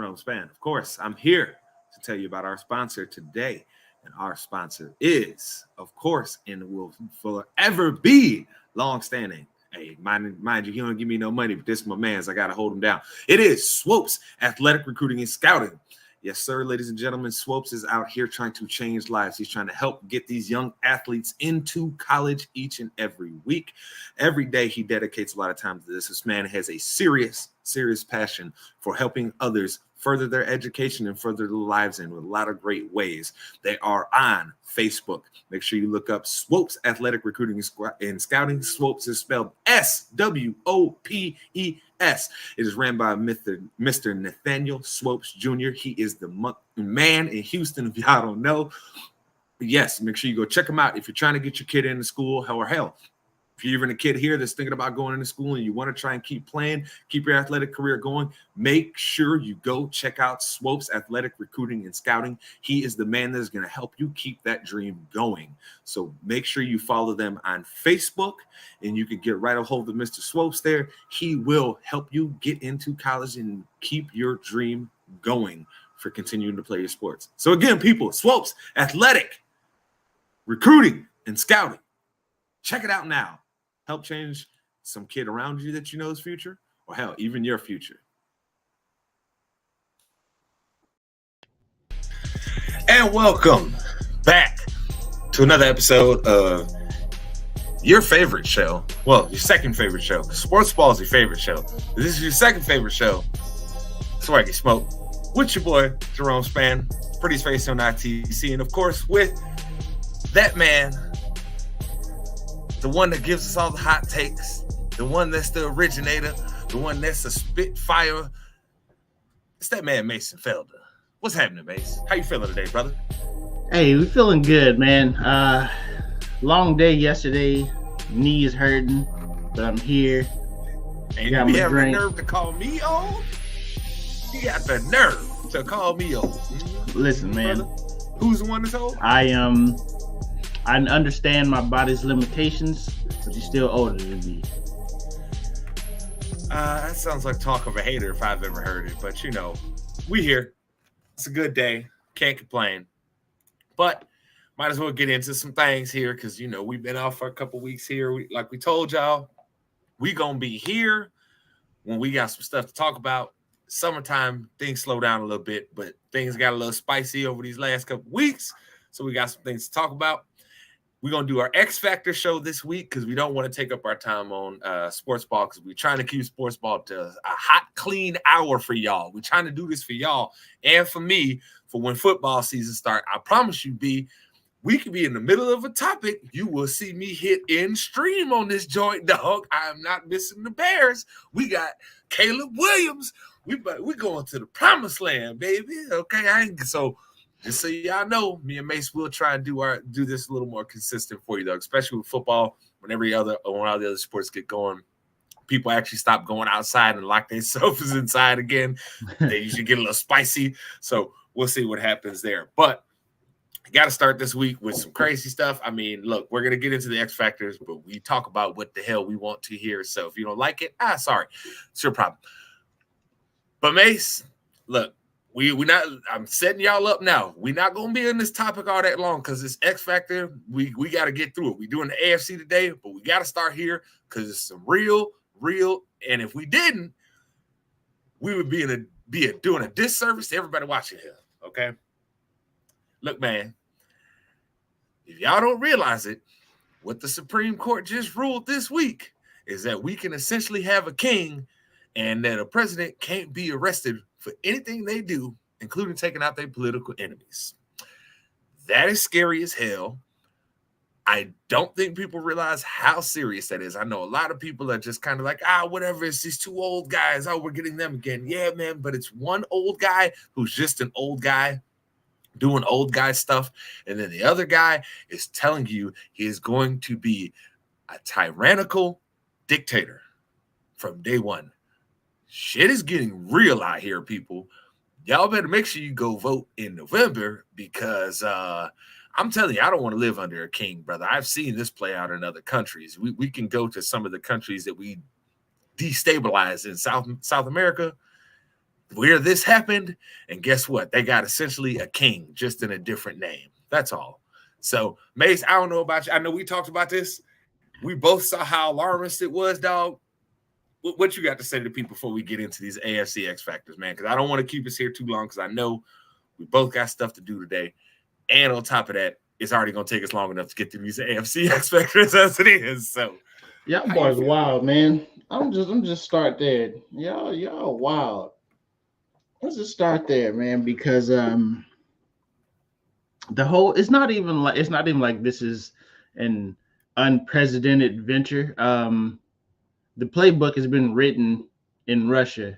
Jerome Span. Of course, I'm here to tell you about our sponsor today. And our sponsor is, of course, and will forever be longstanding. Hey, mind you, he don't give me no money, but this is my man's. I got to hold him down. It is Swopes Athletic Recruiting and Scouting. Yes, sir, ladies and gentlemen, Swopes is out here trying to change lives. He's trying to help get these young athletes into college each and every week. Every day he dedicates a lot of time to this. This man has a serious passion for helping others further their education and further their lives in with a lot of great ways. They are on Facebook. Make sure you look up Swopes Athletic Recruiting and Scouting. Swopes is spelled Swopes. It is ran by Mr. Nathaniel Swopes Jr. He is the man in Houston, if y'all don't know. But yes, make sure you go check him out if you're trying to get your kid into school, or hell, if you're even a kid here that's thinking about going into school and you want to try and keep playing, keep your athletic career going, make sure you go check out Swopes Athletic Recruiting and Scouting. He is the man that is going to help you keep that dream going. So make sure you follow them on Facebook, and you can get right a hold of Mr. Swopes there. He will help you get into college and keep your dream going for continuing to play your sports. So again, people, Swopes Athletic Recruiting and Scouting. Check it out now. Help change some kid around you that you know's future, or hell, even your future. And welcome back to another episode of your favorite show. Well, your second favorite show. Sports Ball is your favorite show. This is your second favorite show. Swaggy Smoke with your boy Jerome Span, Pretty's Face on ITC, and of course with that man, the one that gives us all the hot takes, the one that's the originator, the one that's a spitfire. It's that man, Mase and Felder. What's happening, Mase? How you feeling today, brother? Hey, we feeling good, man. Long day yesterday. Knee is hurting, but I'm here. And you have the nerve to call me on? You got the nerve to call me on. Listen, man. Brother, who's the one that's old? I understand my body's limitations, but you're still older than me. That sounds like talk of a hater if I've ever heard it. But, you know, we here. It's a good day. Can't complain. But might as well get into some things here because, you know, we've been off for a couple weeks here. Like we told y'all, we going to be here when we got some stuff to talk about. Summertime, things slow down a little bit, but things got a little spicy over these last couple weeks. So we got some things to talk about. We're going to do our X-Factor show this week because we don't want to take up our time on sports ball because we're trying to keep sports ball to a hot, clean hour for y'all. We're trying to do this for y'all and for me for when football season starts. I promise you, B, we could be in the middle of a topic. You will see me hit in stream on this joint, dog. I am not missing the Bears. We got Caleb Williams. We going to the promised land, baby. Okay, just so y'all know, me and Mase will try and do this a little more consistent for you, though, especially with football. When all the other sports get going, people actually stop going outside and lock themselves inside again. They usually get a little spicy. So we'll see what happens there. But got to start this week with some crazy stuff. I mean, look, we're going to get into the X Factors, but we talk about what the hell we want to hear. So if you don't like it, sorry. It's your problem. But Mase, look. I'm setting y'all up now. We're not going to be in this topic all that long because it's X Factor. We got to get through it. We're doing the AFC today, but we got to start here because it's some real. And if we didn't, we would be doing a disservice to everybody watching here. Okay. Look, man, if y'all don't realize it, what the Supreme Court just ruled this week is that we can essentially have a king and that a president can't be arrested for anything they do, including taking out their political enemies. That is scary as hell. I don't think people realize how serious that is. I know a lot of people are just kind of like, whatever, it's these two old guys. We're getting them again. Yeah, man, but it's one old guy who's just an old guy doing old guy stuff. And then the other guy is telling you he is going to be a tyrannical dictator from day one. Shit is getting real out here, people. Y'all better make sure you go vote in November because I'm telling you, I don't want to live under a king, brother. I've seen this play out in other countries. We can go to some of the countries that we destabilized in South America. where this happened, and guess what? They got essentially a king, just in a different name. That's all. So, Mase, I don't know about you. I know we talked about this. We both saw how alarmist it was, dog. What you got to say to people before we get into these AFC X Factors, man? Because I don't want to keep us here too long because I know we both got stuff to do today. And on top of that, it's already going to take us long enough to get through these AFC X Factors as it is. So, y'all boys wild, man. I'm just start there. Y'all wild. Let's just start there, man, because the whole it's not even like this is an unprecedented venture. The playbook has been written in Russia.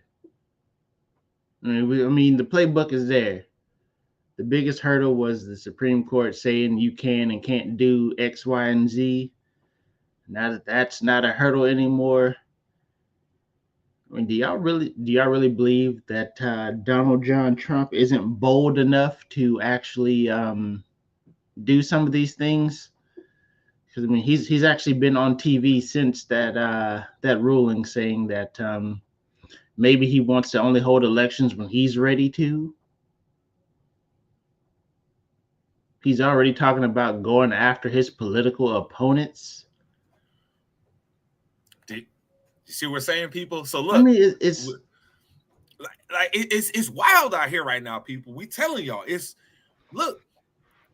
I mean, the playbook is there. The biggest hurdle was the Supreme Court saying you can and can't do X, Y, and Z. Now that's not a hurdle anymore. I mean, do y'all really believe that Donald John Trump isn't bold enough to actually do some of these things? Because I mean, he's actually been on TV since that ruling, saying that maybe he wants to only hold elections when he's ready to. He's already talking about going after his political opponents. Do you see what we're saying, people? So look, I mean, it's wild out here right now, people. We telling y'all, look,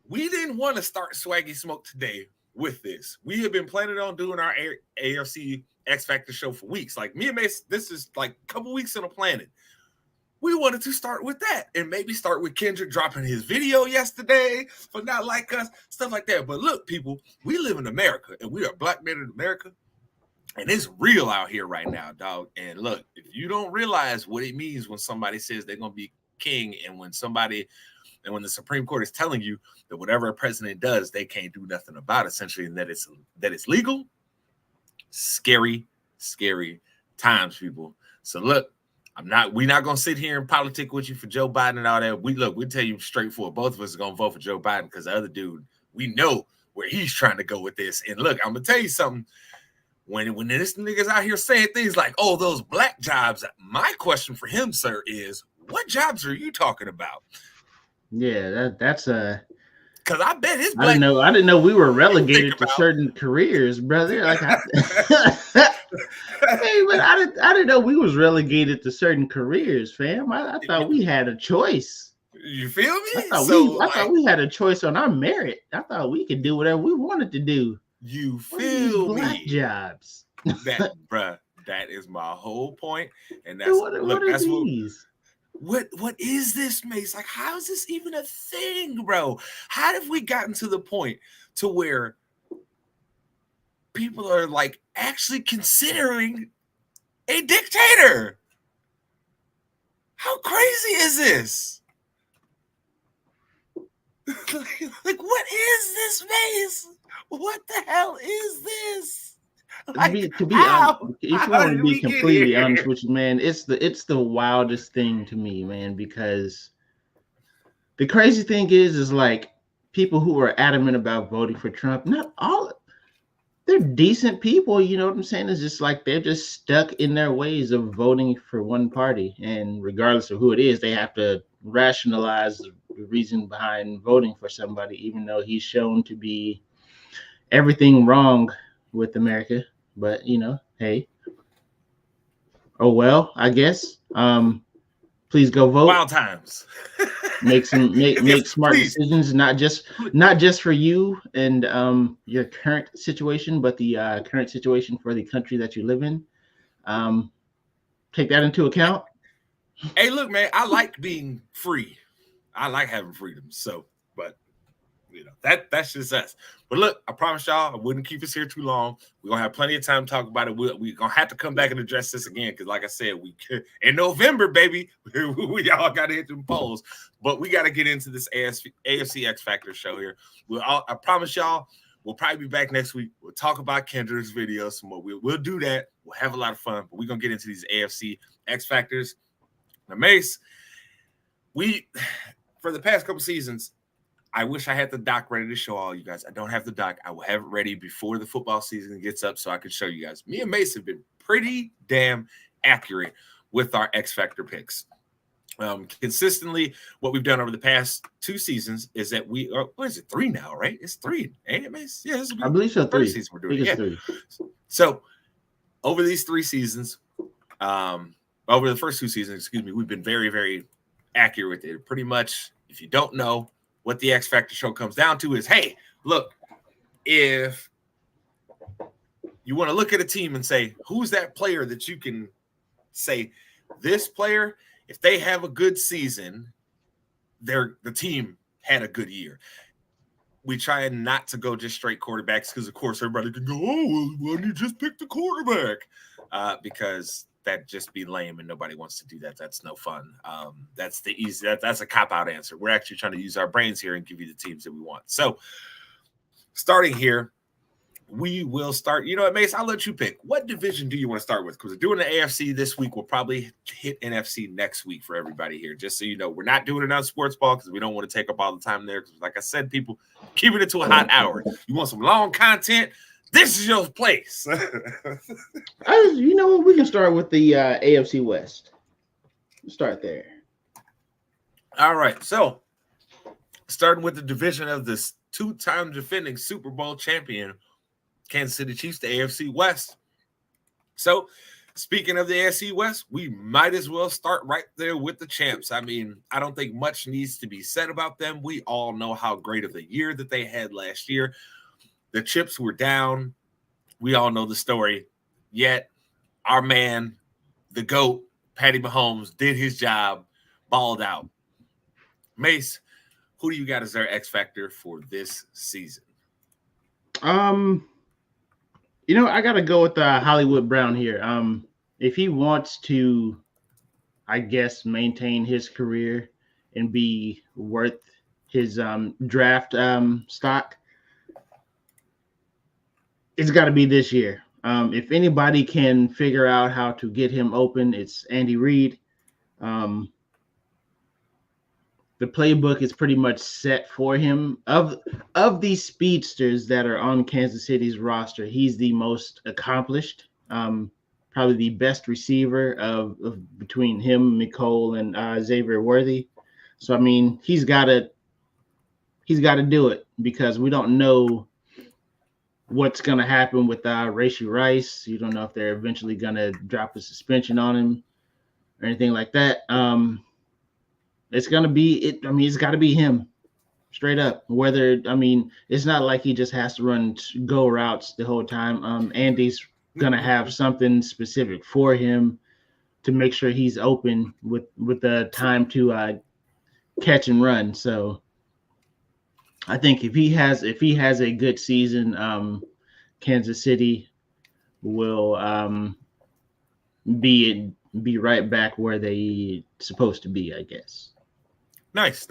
we didn't want to start Swaggy Smoke today with this. We have been planning on doing our AFC X Factor show for weeks. Like me and Mase, this is like a couple weeks in the planning. We wanted to start with that and maybe start with Kendrick dropping his video yesterday for Not Like Us, stuff like that. But look, people, we live in America and we are black men in America. And it's real out here right now, dog. And look, if you don't realize what it means when somebody says they're going to be king and when the Supreme Court is telling you that whatever a president does, they can't do nothing about, essentially, and that it's legal, scary times, people. So look, we're not gonna sit here and politic with you for Joe Biden and all that. We tell you straightforward, both of us are gonna vote for Joe Biden because the other dude, we know where he's trying to go with this. And look, I'm gonna tell you something. When this nigga's out here saying things like, "Oh, those black jobs," my question for him, sir, is, what jobs are you talking about? Yeah, that's a. Because I bet his black. I didn't know we were relegated to certain careers, brother. Like, hey, but I didn't know we was relegated to certain careers, fam. I thought we had a choice. You feel me? I thought we had a choice on our merit. I thought we could do whatever we wanted to do. You feel me? Black jobs. That is my whole point. And that's what is this, Mase? Like, how is this even a thing, bro? How have we gotten to the point to where people are like actually considering a dictator? How crazy is this? Like, what is this, Mase? What the hell is this? Like, to be honest, if you want to be completely honest with you, man, it's the wildest thing to me, man, because the crazy thing is like people who are adamant about voting for Trump, not all, they're decent people, you know what I'm saying? It's just like they're just stuck in their ways of voting for one party, and regardless of who it is, they have to rationalize the reason behind voting for somebody, even though he's shown to be everything wrong with America. But hey, oh well, I guess. Please go vote. Wild times. make smart decisions, not just for you and your current situation, but the current situation for the country that you live in. Take that into account. Hey, look, man, I like being free. I like having freedom. So, but that's just us. But look, I promise y'all, I wouldn't keep us here too long. We're gonna have plenty of time to talk about it. We're gonna have to come back and address this again because, like I said, in November, baby, we all gotta hit them polls. But we gotta get into this AFC X Factor show here. I promise y'all, we'll probably be back next week. We'll talk about Kendrick's video some more. We'll do that. We'll have a lot of fun. But we're gonna get into these AFC X Factors. Now, Mase, for the past couple seasons, I wish I had the doc ready to show all you guys. I don't have the doc. I will have it ready before the football season gets up so I can show you guys. Me and Mase have been pretty damn accurate with our X Factor picks. Consistently, what we've done over the past 2 seasons is that we are, what is it, 3 now, right? It's 3, ain't it, Mace? Yeah, this will be I believe so. the third 3. season we're I doing think it. it's Yeah. 3. So over these 3 seasons, over the first 2 seasons, excuse me, we've been very, very accurate with it. Pretty much, if you don't know what the X Factor show comes down to is, hey, look, if you want to look at a team and say, who's that player that you can say, this player, if they have a good season, the team had a good year. We try not to go just straight quarterbacks because, of course, everybody can go, oh, well, why don't you just pick the quarterback? Because that'd just be lame and nobody wants to do that. That's no fun. That's the easy. That's a cop-out answer. We're actually trying to use our brains here and give you the teams that we want. So starting here, we will start. You know what, Mace? I'll let you pick. What division do you want to start with? Because we're doing the AFC this week. We'll probably hit NFC next week for everybody here. Just so you know, we're not doing it on sports ball because we don't want to take up all the time there. Because, like I said, people keeping it to a hot hour. You want some long content? This is your place. You know what? We can start with the AFC West. Start there. All right. So, starting with the division of this 2-time defending Super Bowl champion, Kansas City Chiefs, the AFC West. So, speaking of the AFC West, we might as well start right there with the champs. I mean, I don't think much needs to be said about them. We all know how great of a year that they had last year. The chips were down. We all know the story. Yet, our man, the GOAT, Patty Mahomes, did his job, balled out. Mace, who do you got as their X Factor for this season? You know, I gotta go with Hollywood Brown here. If he wants to, I guess, maintain his career and be worth his draft stock, it's got to be this year. If anybody can figure out how to get him open, it's Andy Reid. The playbook is pretty much set for him. Of these speedsters that are on Kansas City's roster, he's the most accomplished, probably the best receiver of between him, Nicole, and Xavier Worthy. So I mean, he's got to do it because we don't know what's going to happen with Rashee Rice. You don't know if they're eventually going to drop a suspension on him or anything like that. It's going to be it. I mean, it's got to be him straight up. Whether, I mean, it's not like he just has to run go routes the whole time. Andy's going to have something specific for him to make sure he's open with the time to catch and run. So I think if he has a good season, Kansas City will be right back where they supposed to be, I guess. Nice.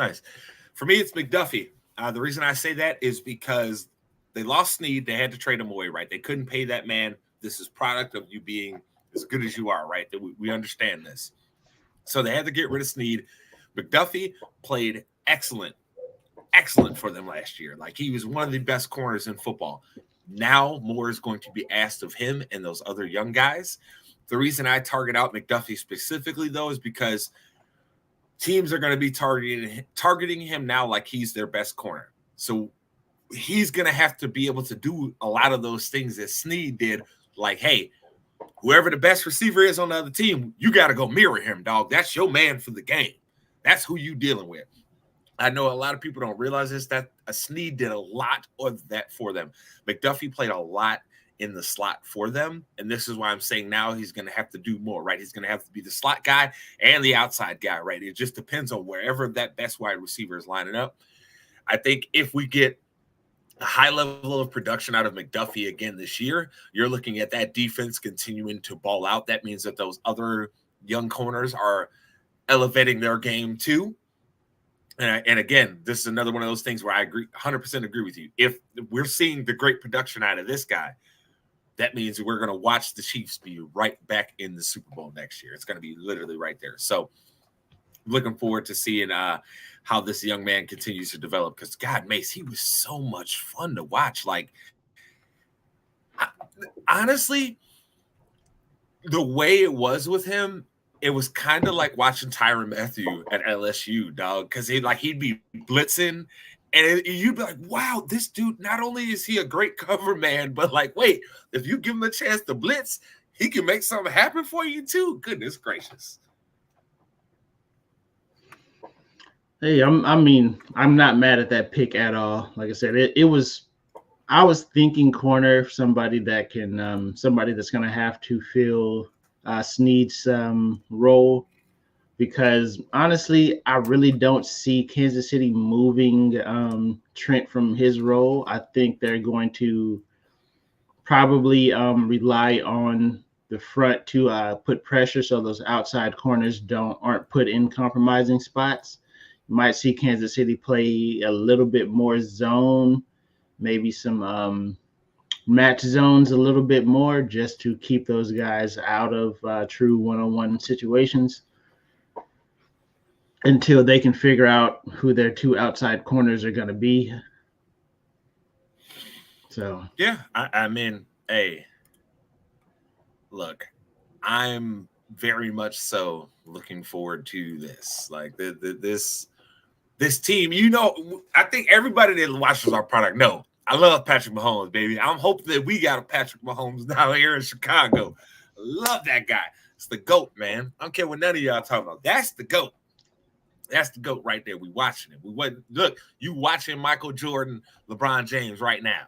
For me, it's McDuffie. The reason I say that is because they lost Snead. They had to trade him away, right? They couldn't pay that man. This is product of you being as good as you are, right? That we understand this. So they had to get rid of Snead. McDuffie played excellent for them last year. Like, he was one of the best corners in football. Now more is going to be asked of him and those other young guys. The reason I target out McDuffie specifically, though, is because teams are going to be targeting him now like he's their best corner. So he's going to have to be able to do a lot of those things that Snead did. Like, hey, whoever the best receiver is on the other team, you got to go mirror him, dog. That's your man for the game. That's who you dealing with. I know a lot of people don't realize this, that Snead did a lot of that for them. McDuffie played a lot in the slot for them, and this is why I'm saying now he's going to have to do more, right? He's going to have to be the slot guy and the outside guy, right? It just depends on wherever that best wide receiver is lining up. I think if we get a high level of production out of McDuffie again this year, you're looking at that defense continuing to ball out. That means that those other young corners are elevating their game too. And again, this is another one of those things where I 100% agree with you. If we're seeing the great production out of this guy, that means we're going to watch the Chiefs be right back in the Super Bowl next year. It's going to be literally right there. So looking forward to seeing how this young man continues to develop, because, God, Mace, he was so much fun to watch. Like, honestly, the way it was with him, it was kind of like watching Tyrann Mathieu at LSU, dog, because he'd be blitzing, and you'd be like, wow, this dude, not only is he a great cover man, but like, wait, if you give him a chance to blitz, he can make something happen for you too. Goodness gracious. Hey, I'm not mad at that pick at all. Like I said, I was thinking corner, somebody that can somebody that's gonna have to fill Snead's role, because honestly, I really don't see Kansas City moving Trent from his role. I think they're going to probably rely on the front to put pressure so those outside corners aren't put in compromising spots. You might see Kansas City play a little bit more zone, maybe some match zones a little bit more, just to keep those guys out of true one-on-one situations until they can figure out who their two outside corners are going to be. So yeah, I mean, hey, look, I'm very much so looking forward to this. Like this team, I think everybody that watches our product know I love Patrick Mahomes, baby. I'm hoping that we got a Patrick Mahomes now here in Chicago. Love that guy. It's the GOAT, man. I don't care what none of y'all talking about. That's the GOAT. That's the GOAT right there. We watching it. Look, you watching Michael Jordan, LeBron James right now.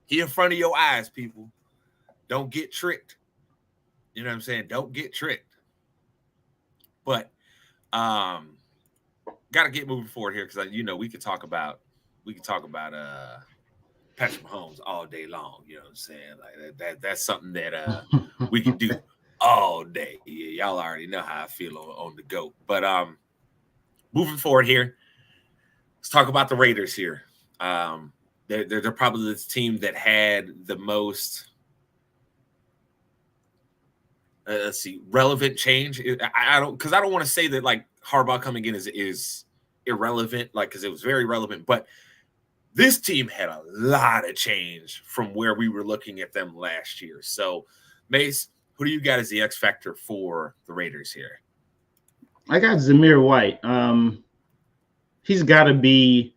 He in front of your eyes, people. Don't get tricked. You know what I'm saying? Don't get tricked. But got to get moving forward here because we could talk about Patrick Mahomes all day long. You know what I'm saying? Like that's something that we can do all day. Yeah, y'all already know how I feel on the GOAT. But moving forward here, let's talk about the Raiders here. They're probably the team that had the most relevant change. I don't want to say that like Harbaugh coming in is irrelevant, like, because it was very relevant, but this team had a lot of change from where we were looking at them last year. So, Mase, who do you got as the X factor for the Raiders here? I got Zamir White. He's got to be.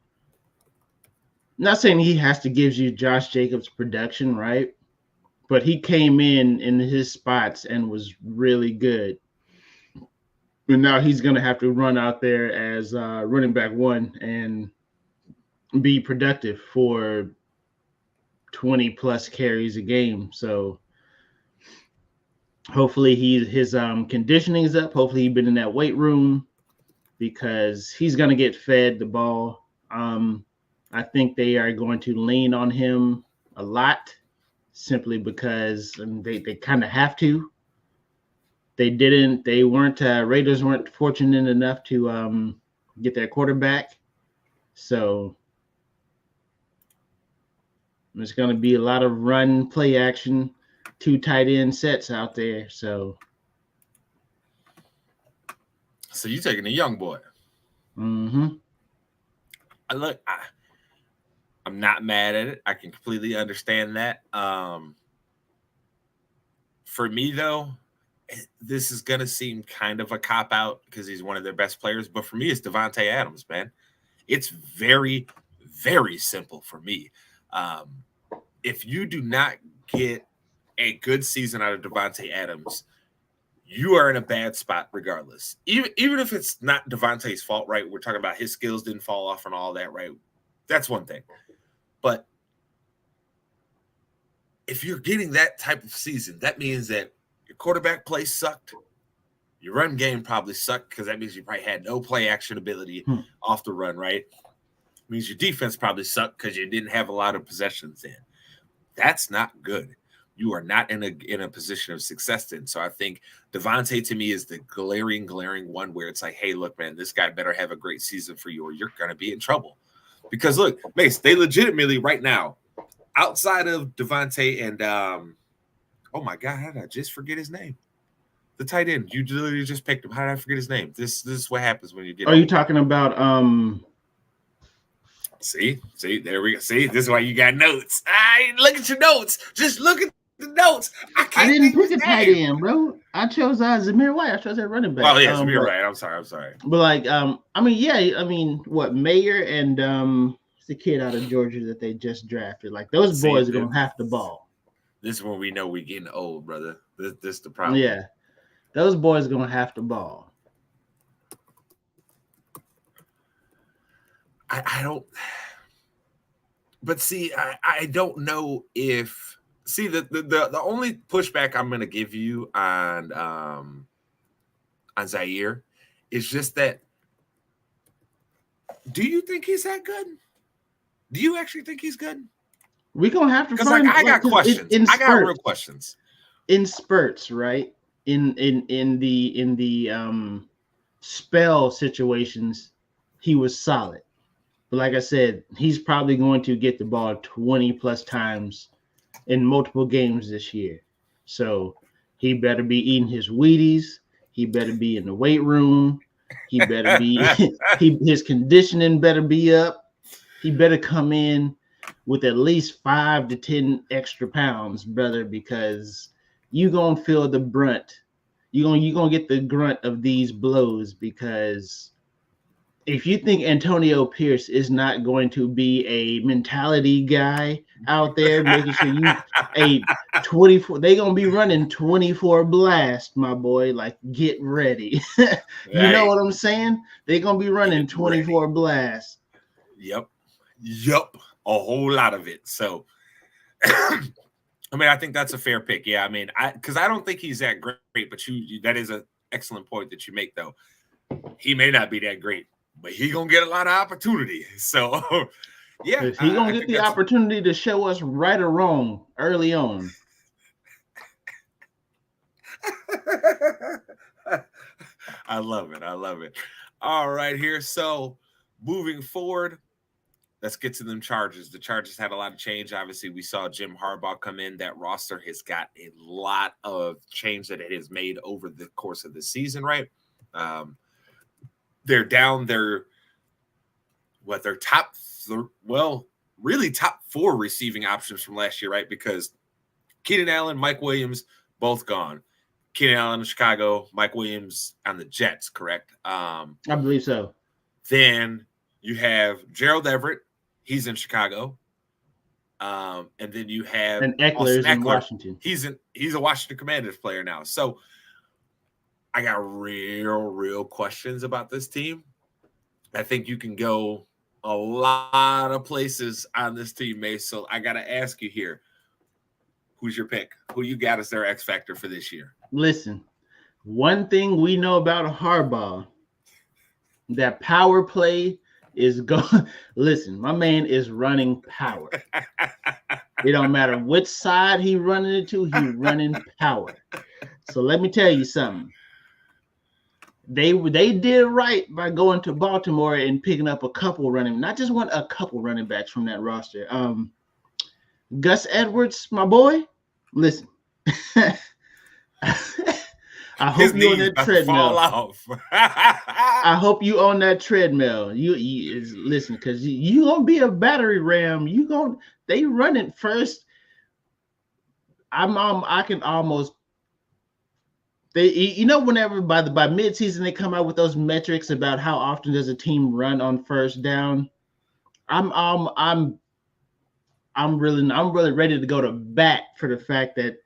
Not saying he has to give you Josh Jacobs production, right? But he came in his spots and was really good. But now he's going to have to run out there as running back one and be productive for 20 plus carries a game. So hopefully his conditioning is up. Hopefully he's been in that weight room, because he's going to get fed the ball. I think they are going to lean on him a lot, simply because they kind of have to. Raiders weren't fortunate enough to get their quarterback. So there's going to be a lot of run play action, 2 tight end sets out there. So you taking a young boy. Mm-hmm. I'm not mad at it. I can completely understand that. For me, though, this is going to seem kind of a cop-out because he's one of their best players. But for me, it's Davante Adams, man. It's very, very simple for me. If you do not get a good season out of Davante Adams, you are in a bad spot regardless. Even if it's not Davante's fault, right? We're talking about his skills didn't fall off and all that, right? That's one thing. But if you're getting that type of season, that means that your quarterback play sucked. Your run game probably sucked, because that means you probably had no play action ability off the run, right? It means your defense probably sucked because you didn't have a lot of possessions in. That's not good. You are not in a position of success then. So I think Davante, to me, is the glaring one where it's like, hey, look, man, this guy better have a great season for you or you're going to be in trouble. Because, look, Mase, they legitimately right now, outside of Davante and, oh, my God, how did I just forget his name? The tight end. You literally just picked him. How did I forget his name? This is what happens when you get. Are you talking about See, there we go. See, this is why you got notes. Look at your notes. Just look at The notes. I I can't didn't think of pick a his tight name. end, bro. I chose Zamir White. I chose that running back. Oh yes, you're right. I'm sorry. But like, I mean, yeah, I mean, what Mayer and it's the kid out of Georgia that they just drafted. Like those See, boys are gonna have the ball. this is when we know we're getting old, brother. This the problem. Yeah, those boys are gonna have the ball. I don't. But see, I don't know if the only pushback I'm gonna give you on Zaire is just that. Do you think he's that good? Do you actually think he's good? We're gonna have to Because find. I got questions. I got real questions. In spurts, right? In the spell situations, he was solid. But like I said, he's probably going to get the ball 20 plus times in multiple games this year. So he better be eating his Wheaties. He better be in the weight room. He better be his conditioning better be up. He better come in with at least 5 to 10 extra pounds, brother, because you gonna feel the brunt. You gonna get the grunt of these blows, because if you think Antonio Pierce is not going to be a mentality guy out there, making sure you a 24, they gonna be running 24 blast, my boy. Like, get ready. You know what I'm saying? They gonna be running 24 blast. Yep. A whole lot of it. So I mean, I think that's a fair pick. Yeah, I mean, because I don't think he's that great, but you that is an excellent point that you make, though. He may not be that great, but he gonna get a lot of opportunity. So yeah, he gonna get the opportunity to show us right or wrong early on. I love it. All right, here. So moving forward, let's get to them Chargers. The Chargers had a lot of change. Obviously, we saw Jim Harbaugh come in. That roster has got a lot of change that it has made over the course of the season, right? They're down their really top 4 receiving options from last year, right? Because Keenan Allen, Mike Williams, both gone. Keenan Allen in Chicago, Mike Williams on the Jets, correct? I believe so. Then you have Gerald Everett. He's in Chicago. And then you have Eckler's in Washington. He's a Washington Commanders player now. So I got real questions about this team. I think you can go a lot of places on this team, Mase. So I got to ask you here, who's your pick? Who you got as their X factor for this year? Listen, one thing we know about Harbaugh, that power play is going. Listen, my man is running power. It don't matter which side he running it to, he running power. So let me tell you something. They did right by going to Baltimore and picking up a couple a couple running backs from that roster. Gus Edwards, my boy, listen. I hope you on that treadmill. I hope you on that treadmill. You listen, because you gonna be a battery ram. They run it first. I can almost. Whenever by mid-season they come out with those metrics about how often does a team run on first down, I'm really ready to go to bat for the fact that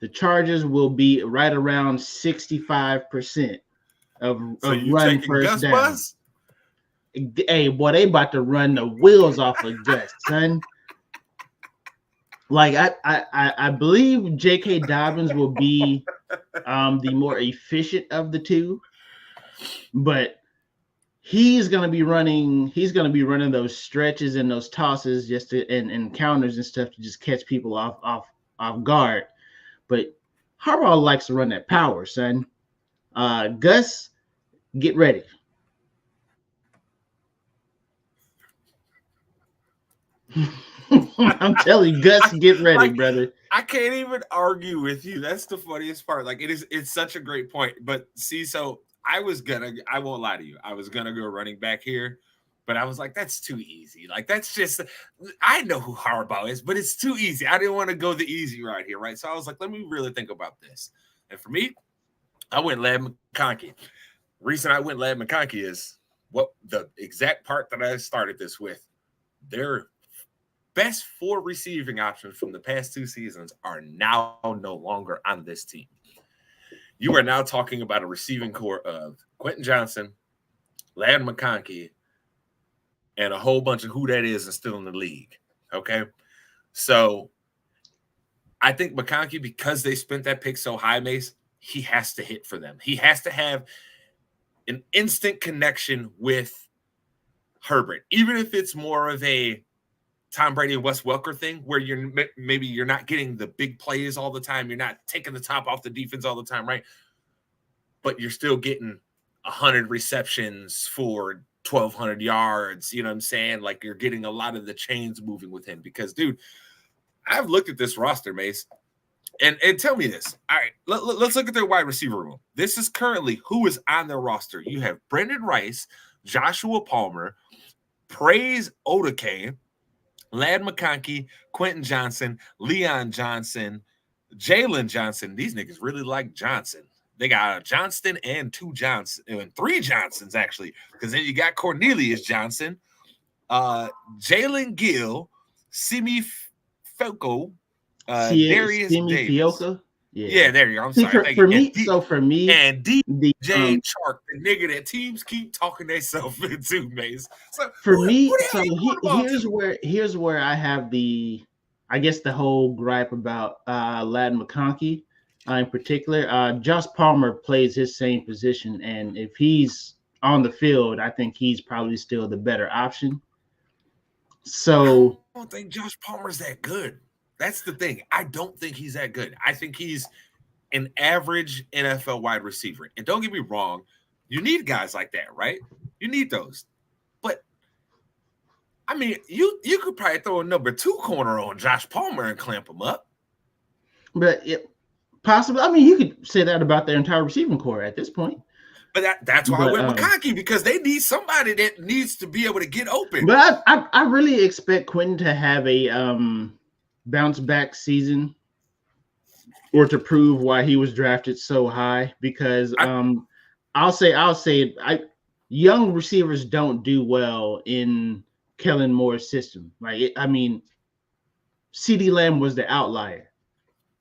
the Chargers will be right around 65% of run first down. Buzz? Hey, boy, they about to run the wheels off of Gus, son. Like I believe J.K. Dobbins will be the more efficient of the two, but he's gonna be running those stretches and those tosses just to and counters and stuff to just catch people off guard. But Harbaugh likes to run that power, son. Gus, get ready. I'm telling you, Gus, get ready, brother. I can't even argue with you. That's the funniest part. Like, it's such a great point. But see, so I won't lie to you. I was gonna go running back here, But I was like, that's too easy. Like, that's just, I know who Harbaugh is, but it's too easy. I didn't want to go the easy route here, right? So I was like, let me really think about this. And for me, I went Ladd McConkey. Reason I went Ladd McConkey is what the exact part that I started this with. Their best 4 receiving options from the past 2 seasons are now no longer on this team. You are now talking about a receiving core of Quentin Johnson, Ladd McConkey, and a whole bunch of who that is and still in the league. Okay. So I think McConkey, because they spent that pick so high, Mase, he has to hit for them. He has to have an instant connection with Herbert, even if it's more of a Tom Brady and Wes Welker thing where you're not getting the big plays all the time. You're not taking the top off the defense all the time, right? But you're still getting 100 receptions for 1,200 yards. You know what I'm saying? Like, you're getting a lot of the chains moving with him because, dude, I've looked at this roster, Mase, and tell me this. All right, let's look at their wide receiver room. This is currently who is on their roster. You have Brendan Rice, Joshua Palmer, Praise Odeke, Ladd McConkey, Quentin Johnson, Leon Johnson, Jalen Johnson. These niggas really like Johnson. They got a Johnston and 2 Johnson and 3 Johnsons, actually, because then you got Cornelius Johnson, Jalen Gill, Simi Falco, Darius Davis. Fioco? Yeah, there you go. I'm See, sorry. For me, and DJ Chark, the nigga that teams keep talking themselves into, Mase. So for me, here's where I have the whole gripe about Ladd McConkey in particular. Josh Palmer plays his same position, and if he's on the field, I think he's probably still the better option. So I don't think Josh Palmer's that good. That's the thing. I don't think he's that good. I think he's an average NFL wide receiver. And don't get me wrong, you need guys like that, right? You need those. But I mean, you could probably throw a number 2 corner on Josh Palmer and clamp him up. But possibly, I mean, you could say that about their entire receiving core at this point. But that's why I went McConkey, because they need somebody that needs to be able to get open. But I really expect Quentin to have a bounce back season, or to prove why he was drafted so high. Because I'll say young receivers don't do well in Kellen Moore's system. CeeDee Lamb was the outlier.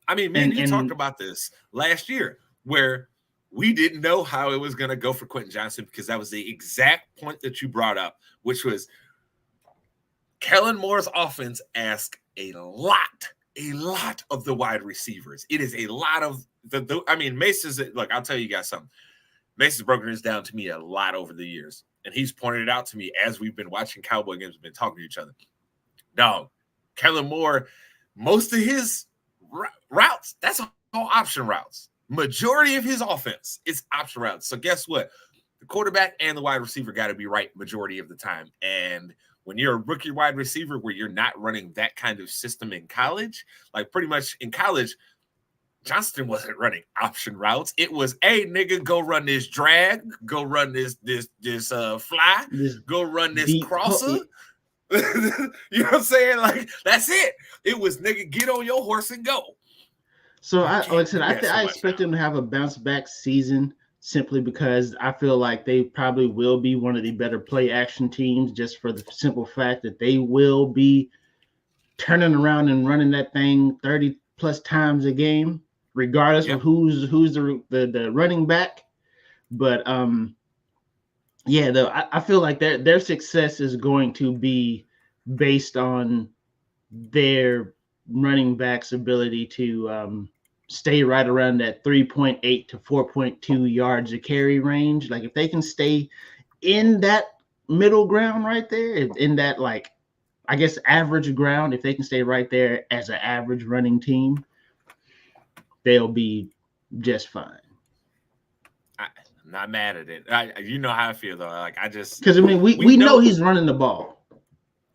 I mean, man, you talked about this last year where we didn't know how it was going to go for Quentin Johnson, because that was the exact point that you brought up, which was Kellen Moore's offense asked a lot of the wide receivers. It is a lot of Mase is, look, I'll tell you guys something. Mase has broken this down to me a lot over the years, and he's pointed it out to me as we've been watching Cowboy games, we've been talking to each other. Dog, Kellen Moore, most of his routes, that's all option routes. Majority of his offense is option routes. So guess what? The quarterback and the wide receiver got to be right majority of the time. And when you're a rookie wide receiver where you're not running that kind of system in college, like pretty much in college, Johnston wasn't running option routes. It was, hey, nigga, go run this drag, go run this fly, go run this crosser. You know what I'm saying? Like, that's it. It was, nigga, get on your horse and go. So I expect them to have a bounce back season, simply because I feel like they probably will be one of the better play action teams, just for the simple fact that they will be turning around and running that thing 30 plus times a game, regardless of who's the running back. But I feel like their success is going to be based on their running back's ability to stay right around that 3.8 to 4.2 yards a carry range. Like, if they can stay in that middle ground right there, in that, like, I guess, average ground, if they can stay right there as an average running team, they'll be just fine. I'm not mad at it. You know how I feel, though. Like, I just, because we know he's running the ball.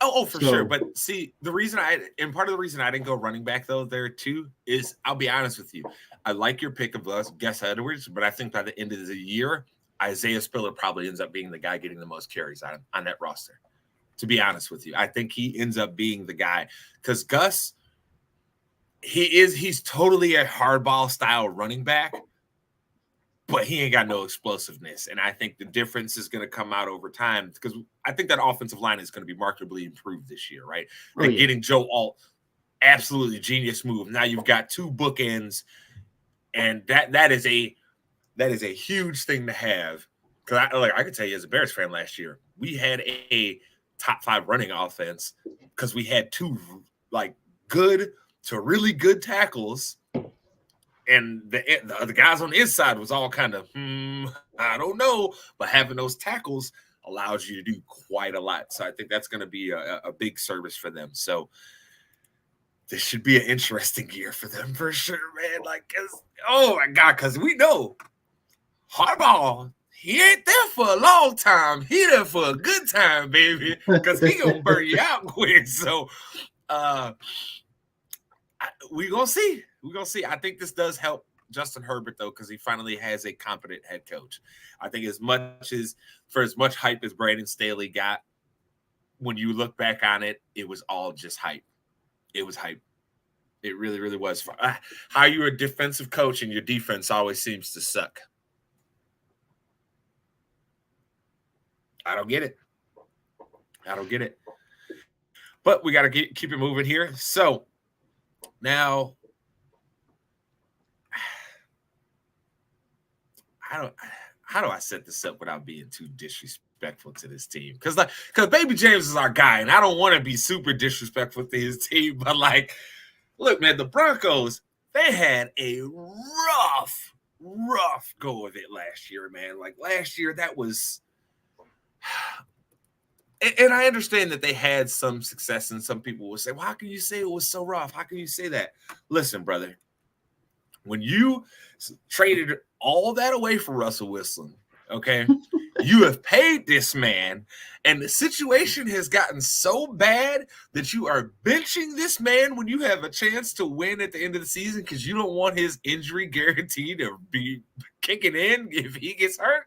Oh, for sure. But see, part of the reason I didn't go running back though there too is, I'll be honest with you, I like your pick of Gus Edwards, but I think by the end of the year, Isaiah Spiller probably ends up being the guy getting the most carries on that roster. To be honest with you, I think he ends up being the guy because Gus, he's totally a hardball style running back, but he ain't got no explosiveness. And I think the difference is going to come out over time because I think that offensive line is going to be markedly improved this year, right? And getting Joe Alt, absolutely genius move. Now you've got 2 bookends, and that is a huge thing to have. Because I could tell you as a Bears fan last year, we had a top 5 running offense because we had 2 like good to really good tackles, and the guys on the inside was all kind of I don't know, but having those tackles allows you to do quite a lot. So I think that's going to be a big service for them. So this should be an interesting year for them for sure, man. Like, oh my God, because we know Harbaugh, he ain't there for a long time. He there for a good time, baby, because he gonna burn you out quick. So we gonna see. We're gonna see. I think this does help Justin Herbert though, because he finally has a competent head coach. I think as much hype as Brandon Staley got, when you look back on it, it was all just hype. It was hype. It really, really was. How you're a defensive coach and your defense always seems to suck. I don't get it. But we got to keep it moving here. So now, how do I set this up without being too disrespectful to this team? Because Baby James is our guy, and I don't want to be super disrespectful to his team. But look, man, the Broncos, they had a rough go of it last year, man. Like last year, that was. And I understand that they had some success, and some people will say, well, how can you say it was so rough? How can you say that? Listen, brother, when you traded all that away for Russell Wilson, okay, you have paid this man, and the situation has gotten so bad that you are benching this man when you have a chance to win at the end of the season because you don't want his injury guarantee to be kicking in if he gets hurt.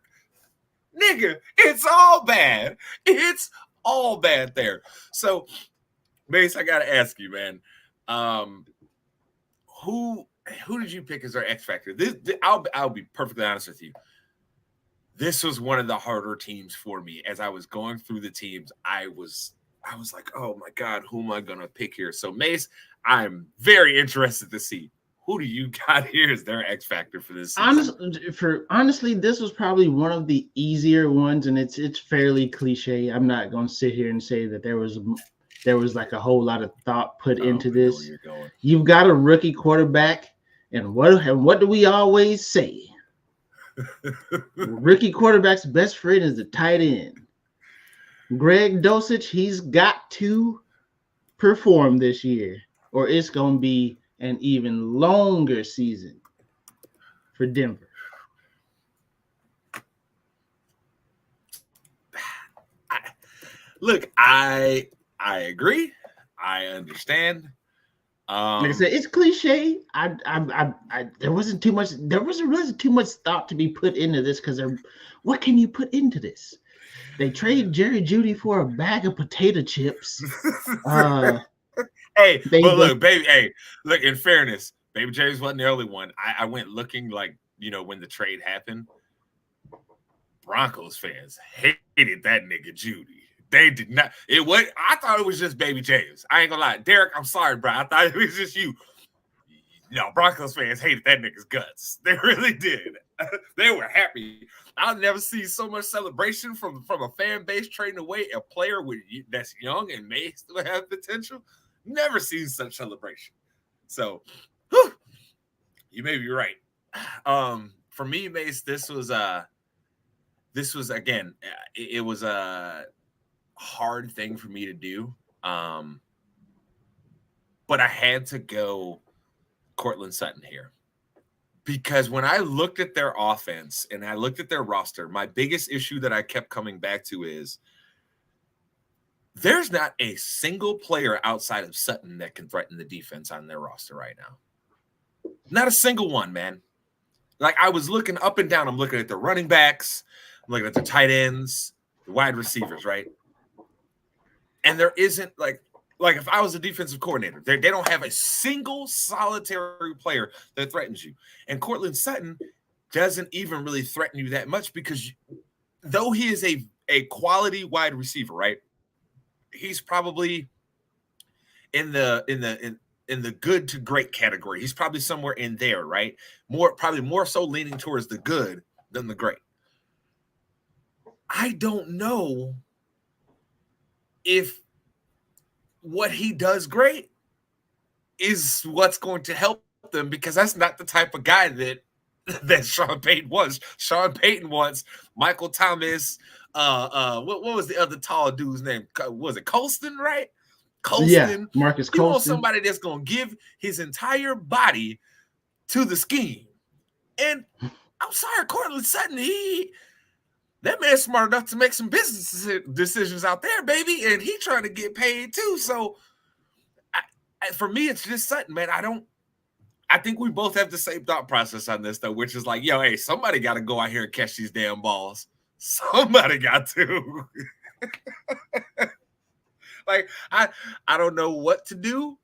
Nigga, it's all bad. It's all bad there. So, Mase, I gotta ask you, man. Who did you pick as our X Factor? I'll be perfectly honest with you. This was one of the harder teams for me. As I was going through the teams, I was like, oh my God, who am I gonna pick here? So, Mase, I'm very interested to see. Who do you got here as their X Factor for this season? Honestly, this was probably one of the easier ones, and it's fairly cliche. I'm not going to sit here and say that there was like a whole lot of thought put into this. You've got a rookie quarterback, and what do we always say? Rookie quarterback's best friend is the tight end. Greg Dosich, he's got to perform this year, or it's going to be an even longer season for Denver. I agree. I understand. Like I said, it's cliche. There wasn't really too much thought to be put into this because what can you put into this? They traded Jerry Jeudy for a bag of potato chips. Hey, but look, baby. Hey, look. In fairness, Baby James wasn't the only one. I went looking when the trade happened. Broncos fans hated that nigga Jeudy. They did not. I thought it was just Baby James. I ain't gonna lie, Derek. I'm sorry, bro. I thought it was just you. Broncos fans hated that nigga's guts. They really did. They were happy. I've never seen so much celebration from a fan base trading away a player that's young and may still have potential. Never seen such celebration. So, you may be right. For me, Mase, this was again, it was a hard thing for me to do. But I had to go Cortland Sutton here. Because when I looked at their offense and I looked at their roster, my biggest issue that I kept coming back to is there's not a single player outside of Sutton that can threaten the defense on their roster right now. Not a single one, man. Like I was looking up and down. I'm looking at the running backs. I'm looking at the tight ends, the wide receivers, right? And there isn't like if I was a defensive coordinator, they don't have a single solitary player that threatens you. And Cortland Sutton doesn't even really threaten you that much because though he is a quality wide receiver, right? He's probably in the good to great category. He's probably somewhere in there, right? Probably more so leaning towards the good than the great. I don't know if what he does great is what's going to help them because that's not the type of guy that Sean Payton was. Sean Payton wants Michael Thomas. What was the other tall dude's name? Was it Colston, right? Colston. Yeah, Marcus Colston. He wants somebody that's going to give his entire body to the scheme. And I'm sorry, Cortland Sutton, that man's smart enough to make some business decisions out there, baby, and he trying to get paid too. So for me, it's just Sutton, man. I think we both have the same thought process on this, though, which is like, yo, hey, somebody got to go out here and catch these damn balls. Somebody got to. Like, I don't know what to do.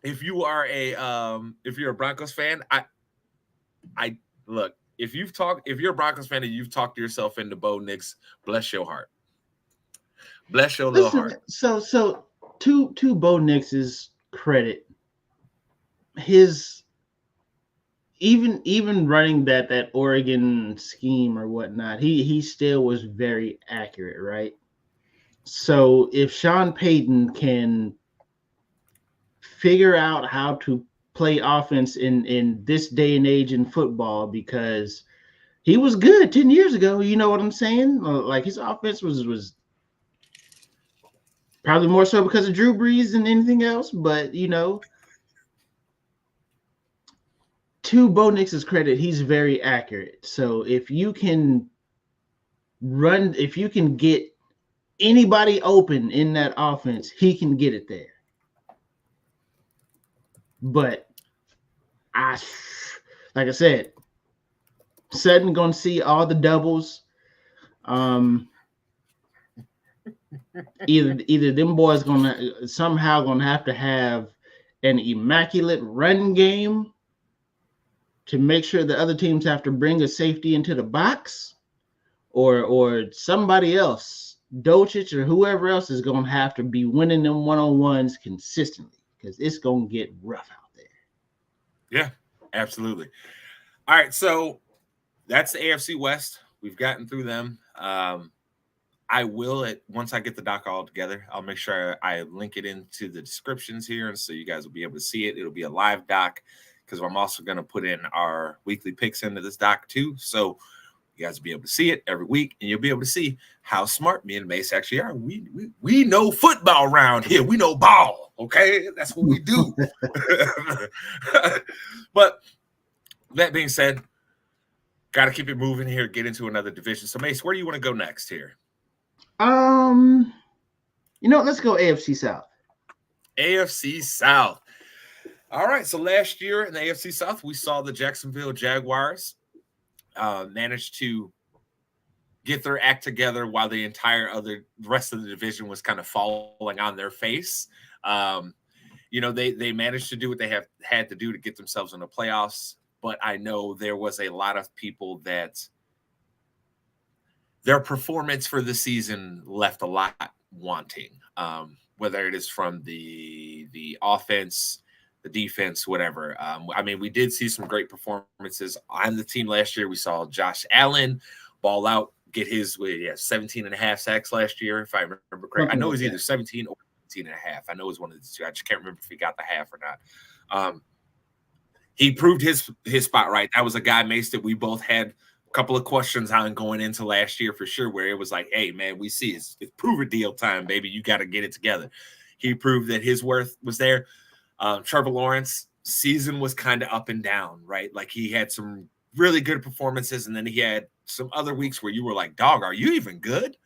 If you are if you're a Broncos fan, I look, if you're a Broncos fan and you've talked yourself into Bo Nix, bless your heart. Bless your little heart. So to Bo Nix's credit, his even running that Oregon scheme or whatnot, he still was very accurate, right? So if Sean Payton can figure out how to play offense in this day and age in football, because he was good 10 years ago, you know what I'm saying? Like his offense was probably more so because of Drew Brees than anything else, but you know, to Bo Nix's credit, he's very accurate. So if you can get anybody open in that offense, he can get it there. But like I said, Sutton gonna see all the doubles. Either them boys gonna somehow have to have an immaculate run game to make sure the other teams have to bring a safety into the box, or somebody else, Dolchich or whoever else, is gonna have to be winning them one-on-ones consistently because it's gonna get rough out there. Yeah, absolutely. All right, so that's the AFC West. We've gotten through them. I will, once I get the doc all together, I'll make sure I link it into the descriptions here, and so you guys will be able to see it. It'll be a live doc because I'm also going to put in our weekly picks into this doc too. So you guys will be able to see it every week, and you'll be able to see how smart me and Mase actually are. We know football around here. We know ball, okay? That's what we do. But that being said, got to keep it moving here, get into another division. So, Mase, where do you want to go next here? Let's go AFC South. AFC South. All right, so last year in the AFC South, we saw the Jacksonville Jaguars managed to get their act together while the rest of the division was kind of falling on their face. They managed to do what they had to do to get themselves in the playoffs, but I know there was a lot of people that their performance for the season left a lot wanting, whether it is from the offense, the defense, whatever. We did see some great performances on the team last year. We saw Josh Allen ball out, get his 17 and a half sacks last year, if I remember correct. I know it was either 17 or 18 and a half. I know it was one of the two. I just can't remember if he got the half or not. He proved his spot right. That was a guy, Mace, that we both had a couple of questions on going into last year for sure, where it was like, hey, man, we see it's prove a deal time, baby. You got to get it together. He proved that his worth was there. Trevor Lawrence season was kind of up and down, right? Like he had some really good performances, and then he had some other weeks where you were like, dog, are you even good?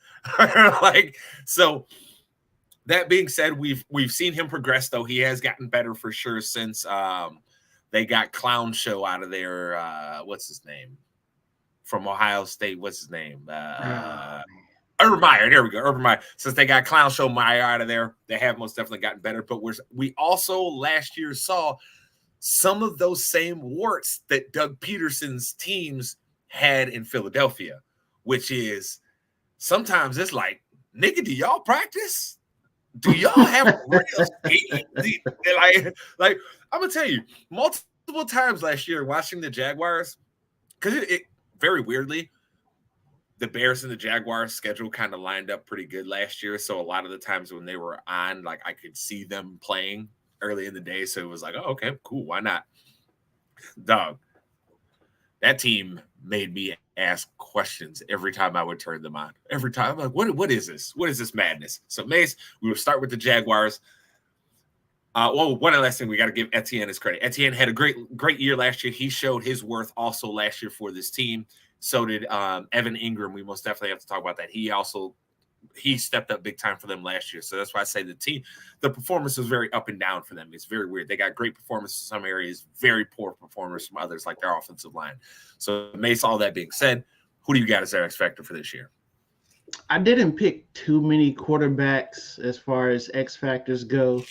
So that being said, we've seen him progress, though. He has gotten better for sure since They got Clown Show out of there. What's his name? From Ohio State. What's his name? Urban Meyer. There we go. Urban Meyer. Since they got Clown Show Meyer out of there, they have most definitely gotten better. But we also last year saw some of those same warts that Doug Peterson's teams had in Philadelphia, which is sometimes it's like, nigga, do y'all practice? Do y'all have real speed? Like I'm gonna tell you, multiple times last year watching the Jaguars, because it very weirdly, the Bears and the Jaguars schedule kind of lined up pretty good last year. So a lot of the times when they were on, like I could see them playing early in the day. So it was like, oh, okay, cool. Why not? Dog, that team made me ask questions every time I would turn them on. Every time I'm like, what is this? What is this madness? So Mase, we will start with the Jaguars. One last thing, we got to give Etienne his credit. Etienne had a great year last year. He showed his worth also last year for this team. So did Evan Ingram. We most definitely have to talk about that. He stepped up big time for them last year. So that's why I say the performance was very up and down for them. It's very weird. They got great performance in some areas, very poor performance from others, like their offensive line. So Mase, all that being said, who do you got as their X factor for this year? I didn't pick too many quarterbacks as far as X factors go,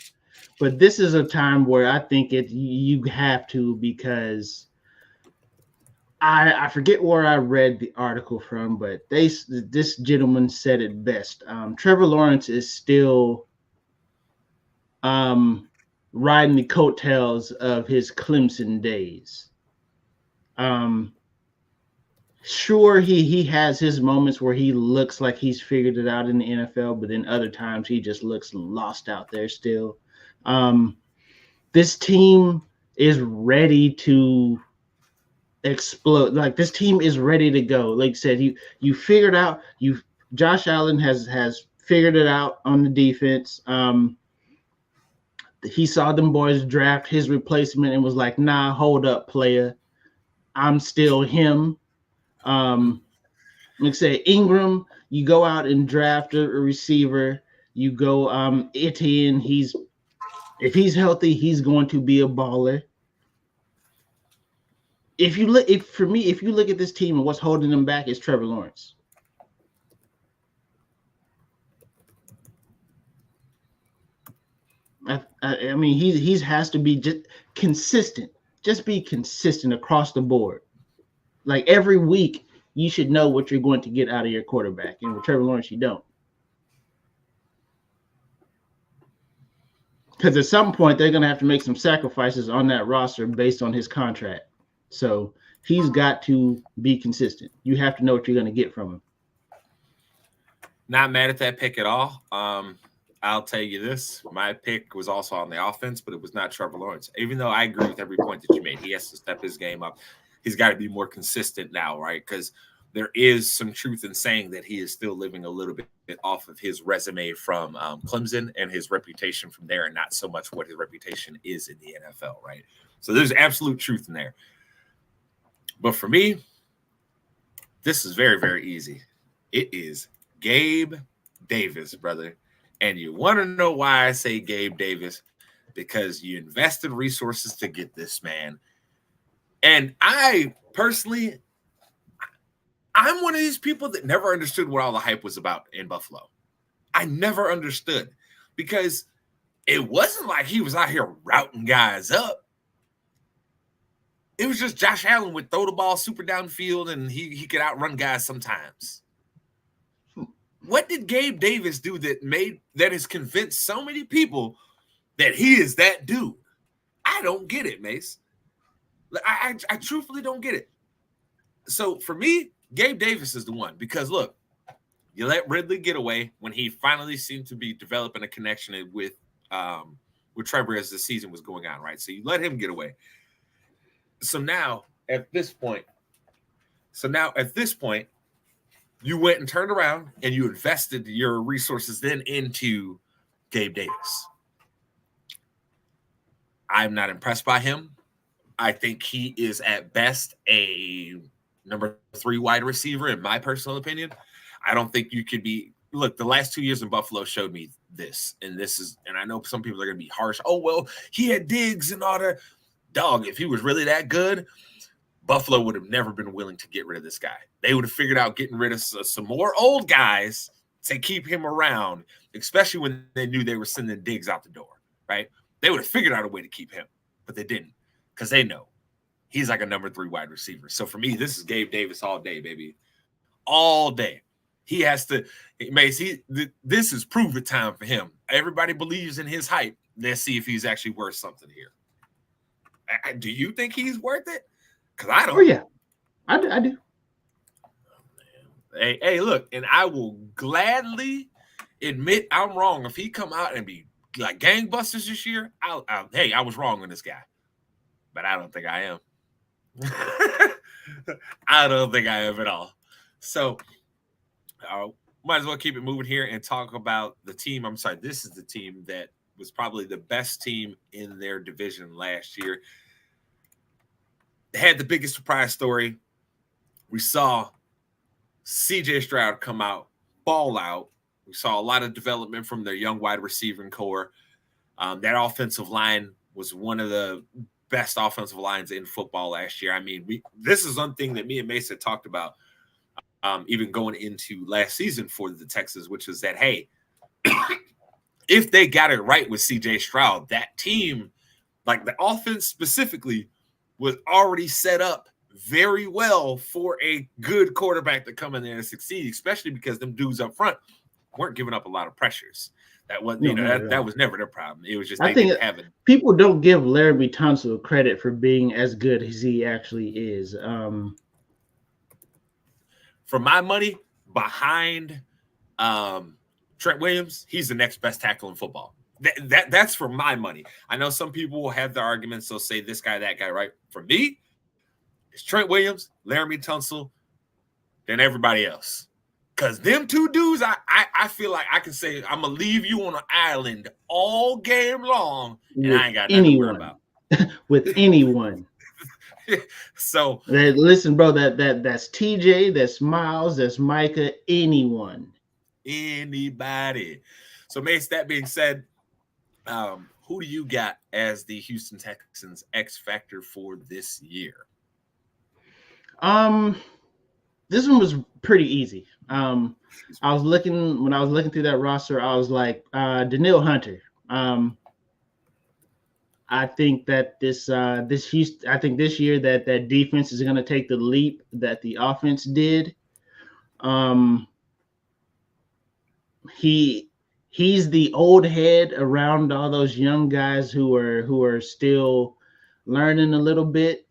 but this is a time where I think you have to, because I forget where I read the article from, but this gentleman said it best. Trevor Lawrence is still riding the coattails of his Clemson days. Sure, he has his moments where he looks like he's figured it out in the NFL, but then other times he just looks lost out there still. This team is ready to explode. Like, this team is ready to go. Like I said, you figured out, Josh Allen has figured it out on the defense. He saw them boys draft his replacement and was like, nah, hold up, player. I'm still him. Like I said, Ingram, you go out and draft a receiver. You go Etienne, if he's healthy, he's going to be a baller. If you look at this team and what's holding them back, is Trevor Lawrence. I mean, he has to be just consistent. Just be consistent across the board. Like, every week, you should know what you're going to get out of your quarterback. And with Trevor Lawrence, you don't. Because at some point, they're going to have to make some sacrifices on that roster based on his contract. So he's got to be consistent. You have to know what you're going to get from him. Not mad at that pick at all. I'll tell you this. My pick was also on the offense, but it was not Trevor Lawrence. Even though I agree with every point that you made, he has to step his game up. He's got to be more consistent now, right? Because there is some truth in saying that he is still living a little bit off of his resume from Clemson and his reputation from there, and not so much what his reputation is in the NFL, right? So there's absolute truth in there. But for me, this is very, very easy. It is Gabe Davis, brother. And you want to know why I say Gabe Davis? Because you invested resources to get this man. And I personally, I'm one of these people that never understood what all the hype was about in Buffalo. I never understood, because it wasn't like he was out here routing guys up. It was just Josh Allen would throw the ball super downfield, and he could outrun guys sometimes. What did Gabe Davis do that has convinced so many people that he is that dude? I don't get it, Mase. I truthfully don't get it. So for me, Gabe Davis is the one, because look, you let Ridley get away when he finally seemed to be developing a connection with Trevor as the season was going on, right? So you let him get away. So now at this point, you went and turned around and you invested your resources then into Gabe Davis. I'm not impressed by him. I think he is at best a number 3 wide receiver, in my personal opinion. I don't think you could be. Look, the last 2 years in Buffalo showed me this, and I know some people are going to be harsh. Oh, well, he had Diggs and all that. dog, if he was really that good, Buffalo would have never been willing to get rid of this guy. They would have figured out getting rid of some more old guys to keep him around, especially when they knew they were sending Diggs out the door, right? They would have figured out a way to keep him, but they didn't because they know he's like a number 3 wide receiver. So for me, this is Gabe Davis all day, baby. All day. He has to, Mase, this is prove it time for him. Everybody believes in his hype. Let's see if he's actually worth something here. Do you think he's worth it? Because I don't. Oh, yeah. I do. Hey, look, and I will gladly admit I'm wrong. If he come out and be like gangbusters this year, hey, I was wrong on this guy. But I don't think I am. I don't think I am at all. So might as well keep it moving here and talk about the team. I'm sorry, this is the team that was probably the best team in their division last year. They had the biggest surprise story. We saw CJ Stroud come out, ball out. We saw a lot of development from their young wide receiving core. That offensive line was one of the best offensive lines in football last year. I mean, this is one thing that me and Mase talked about even going into last season for the Texans, which is that, hey, if they got it right with CJ Stroud, that team, like the offense specifically, was already set up very well for a good quarterback to come in there and succeed, especially because them dudes up front weren't giving up a lot of pressures. That was, that was never their problem. It was just I think people don't give Laramie Tunsil credit for being as good as he actually is. For my money, behind Trent Williams, he's the next best tackle in football. That's for my money. I know some people will have the arguments. They'll say this guy, that guy, right? For me, it's Trent Williams, Laramie Tunsil, then everybody else. Because them two dudes, I feel like I can say I'm going to leave you on an island all game long, and I ain't got nothing to worry about. With anyone. So listen, bro, that's TJ, that's Miles, that's Micah, anyone. Anybody. So, Mase, that being said, who do you got as the Houston Texans X-Factor for this year? This one was pretty easy. When I was looking through that roster, I was like, Danielle Hunter. I think that this year that defense is going to take the leap that the offense did. He's the old head around all those young guys who are still learning a little bit.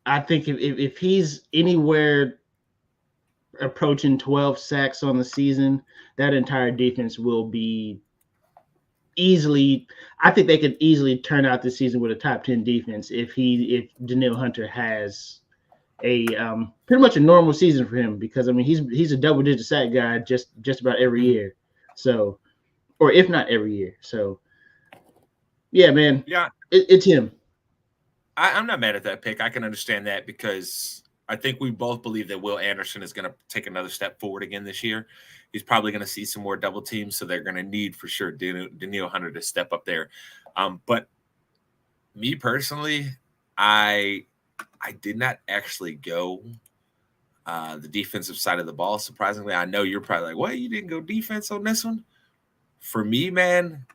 I think if he's anywhere approaching 12 sacks on the season, that entire defense will be easily. I think they could easily turn out this season with a top 10 defense if Danielle Hunter has a pretty much a normal season for him, because I mean he's a double-digit sack guy just about every year, so, or if not every year. So yeah, man, it's him. I'm not mad at that pick. I can understand that because I think we both believe that Will Anderson is going to take another step forward again this year. He's probably going to see some more double teams, so they're going to need for sure Danielle Hunter to step up there. But me personally, I did not actually go the defensive side of the ball. Surprisingly, I know you're probably like, "What? You didn't go defense on this one?" For me, man,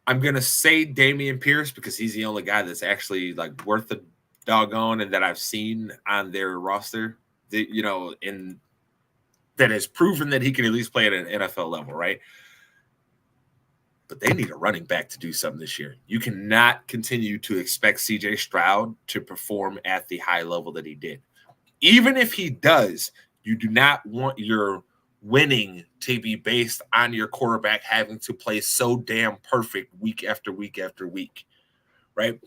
I'm gonna say Dameon Pierce because he's the only guy that's actually like worth the doggone and that I've seen on their roster. And that has proven that he can at least play at an NFL level, right? But they need a running back to do something this year. You cannot continue to expect CJ Stroud to perform at the high level that he did. Even if he does, you do not want your winning to be based on your quarterback having to play so damn perfect week after week after week, right?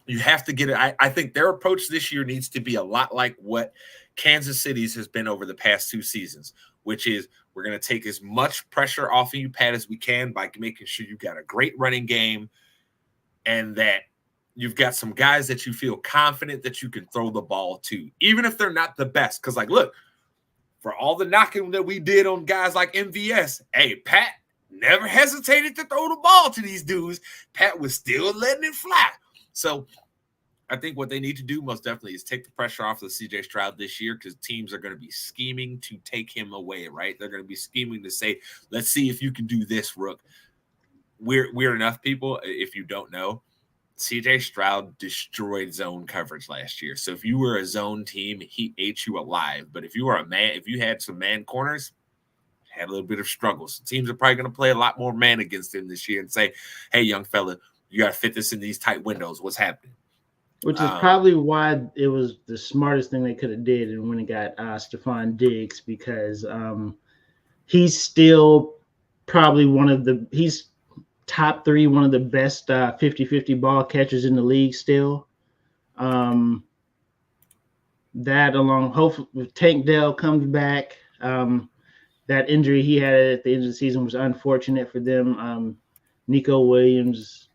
You have to get it. I think their approach this year needs to be a lot like what Kansas City's has been over the past 2 seasons, which is we're going to take as much pressure off of you, Pat, as we can by making sure you've got a great running game and that you've got some guys that you feel confident that you can throw the ball to, even if they're not the best. Because, like, look, for all the knocking that we did on guys like MVS, hey, Pat never hesitated to throw the ball to these dudes. Pat was still letting it fly. So I think what they need to do most definitely is take the pressure off of CJ Stroud this year, because teams are going to be scheming to take him away, right? They're going to be scheming to say, let's see if you can do this, Rook. Weird enough, people, if you don't know, CJ Stroud destroyed zone coverage last year. So if you were a zone team, he ate you alive. But if you were a man, if you had some man corners, had a little bit of struggles. Teams are probably going to play a lot more man against him this year and say, hey, young fella, you got to fit this in these tight windows. What's happening? Which is probably why it was the smartest thing they could have did and when it got Stephon Diggs, because he's still probably he's top 3, one of the best 50-50 ball catchers in the league still. That along, hopefully if Tank Dell comes back, that injury he had at the end of the season was unfortunate for them. Nico Williams,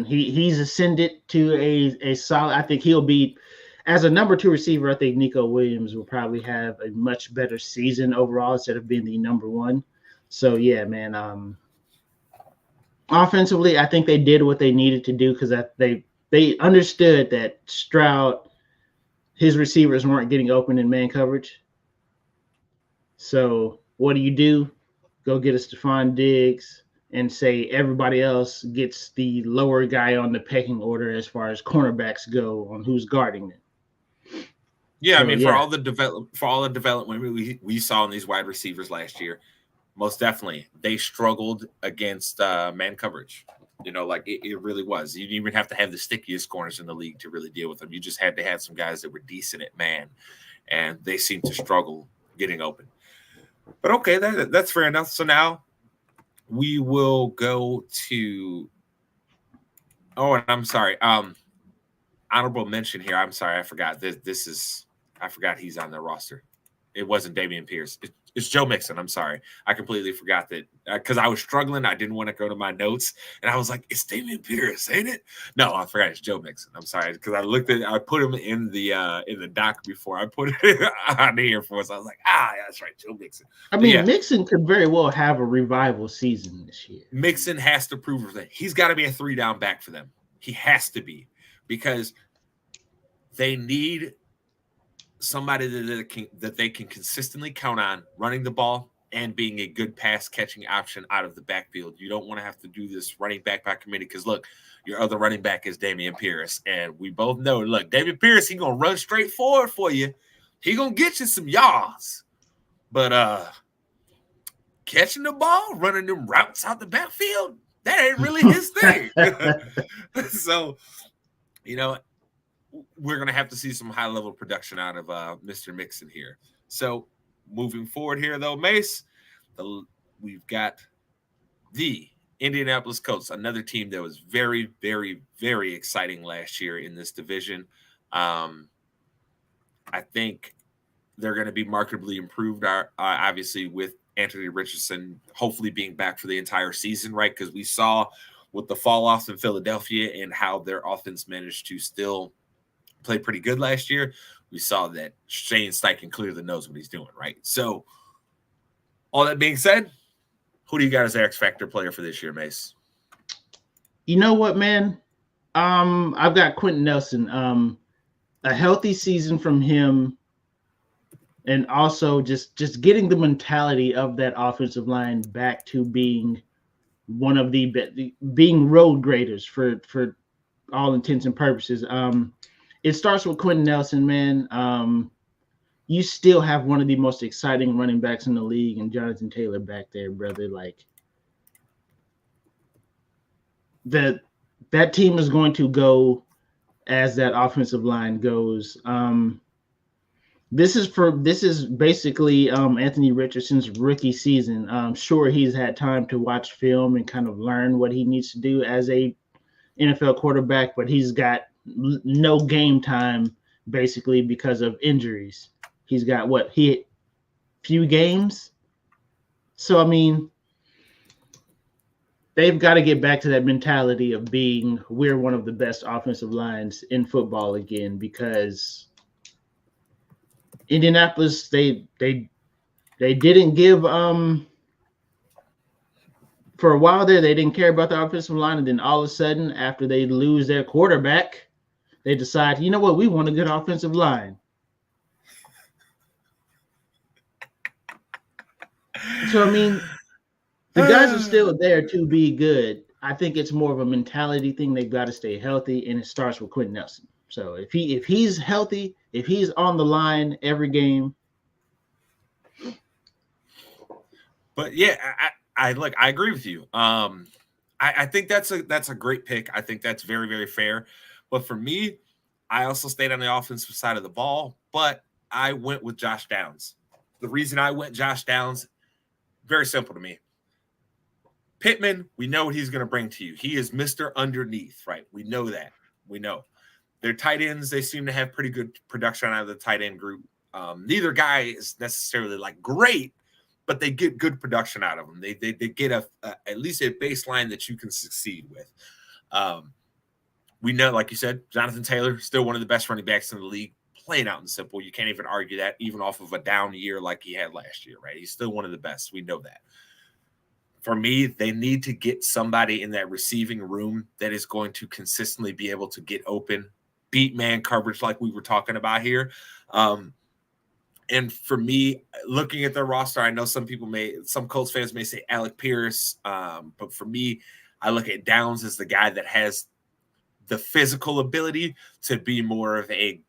he's ascended to a solid. I think he'll be, as a number 2 receiver, I think Nico Williams will probably have a much better season overall instead of being the number 1. So yeah, man. Offensively, I think they did what they needed to do, because they understood that Stroud, his receivers weren't getting open in man coverage. So what do? Go get a Stephon Diggs and say everybody else gets the lower guy on the pecking order as far as cornerbacks go on who's guarding them. Yeah, so, I mean, for all the development we saw in these wide receivers last year, most definitely they struggled against man coverage. You know, like it really was. You didn't even have to have the stickiest corners in the league to really deal with them. You just had to have some guys that were decent at man, and they seemed to struggle getting open. But okay, that's fair enough. So now we will go to. Oh, and I'm sorry. Honorable mention here. I'm sorry, I forgot. I forgot he's on the roster. It wasn't Dameon Pierce. It's Joe Mixon. I'm sorry. I completely forgot that because I was struggling. I didn't want to go to my notes, and I was like, "It's Dameon Pierce, ain't it?" No, I forgot it's Joe Mixon. I'm sorry because I put him in the doc before I put it on here for us. I was like, yeah, that's right, Joe Mixon. I mean, Mixon could very well have a revival season this year. Mixon has to prove that he's got to be a 3-down back for them. He has to be, because they need somebody that they can consistently count on running the ball and being a good pass catching option out of the backfield. You don't want to have to do this running back by committee, because look, your other running back is Dameon Pierce, and we both know, look, Dameon Pierce, he's gonna run straight forward for you. He gonna get you some yards, but catching the ball, running them routes out the backfield, that ain't really his thing. So, you know, we're going to have to see some high-level production out of Mr. Mixon here. So, moving forward here, though, Mase, we've got the Indianapolis Colts, another team that was very, very, very exciting last year in this division. I think they're going to be markedly improved, obviously, with Anthony Richardson hopefully being back for the entire season, right? Because we saw with the fall-off in Philadelphia and how their offense managed to still play pretty good last year. We saw that Shane Steichen clearly knows what he's doing, right? So, all that being said, who do you got as their X-Factor player for this year, Mase? You know what, man? I've got Quentin Nelson. A healthy season from him, and also just getting the mentality of that offensive line back to being one of being road graders for all intents and purposes. It starts with Quentin Nelson, man. You still have one of the most exciting running backs in the league, and Jonathan Taylor back there, brother. Like that team is going to go as that offensive line goes. This is basically Anthony Richardson's rookie season. Sure, he's had time to watch film and kind of learn what he needs to do as a NFL quarterback, but he's got no game time basically because of injuries. He's got few games. So I mean, they've got to get back to that mentality of we're one of the best offensive lines in football again, because Indianapolis, they didn't give for a while there, they didn't care about the offensive line, and then all of a sudden, after they lose their quarterback, they decide, you know what, we want a good offensive line. So I mean, the guys are still there to be good. I think it's more of a mentality thing. They've got to stay healthy, and it starts with Quentin Nelson. So if he's healthy, if he's on the line every game. But yeah, I agree with you. I think that's a great pick. I think that's very, very fair. But for me, I also stayed on the offensive side of the ball, but I went with Josh Downs. The reason I went Josh Downs, very simple to me. Pittman, we know what he's going to bring to you. He is Mr. Underneath, right? We know that. We know. Their tight ends, they seem to have pretty good production out of the tight end group. Neither guy is necessarily like great, but they get good production out of them. They get at least a baseline that you can succeed with. We know, like you said, Jonathan Taylor, still one of the best running backs in the league, plain out and simple. You can't even argue that, even off of a down year like he had last year, right? He's still one of the best. We know that. For me, they need to get somebody in that receiving room that is going to consistently be able to get open, beat man coverage like we were talking about here. And for me, looking at their roster, I know some Colts fans may say Alec Pierce, but for me, I look at Downs as the guy that has the physical ability to be more of a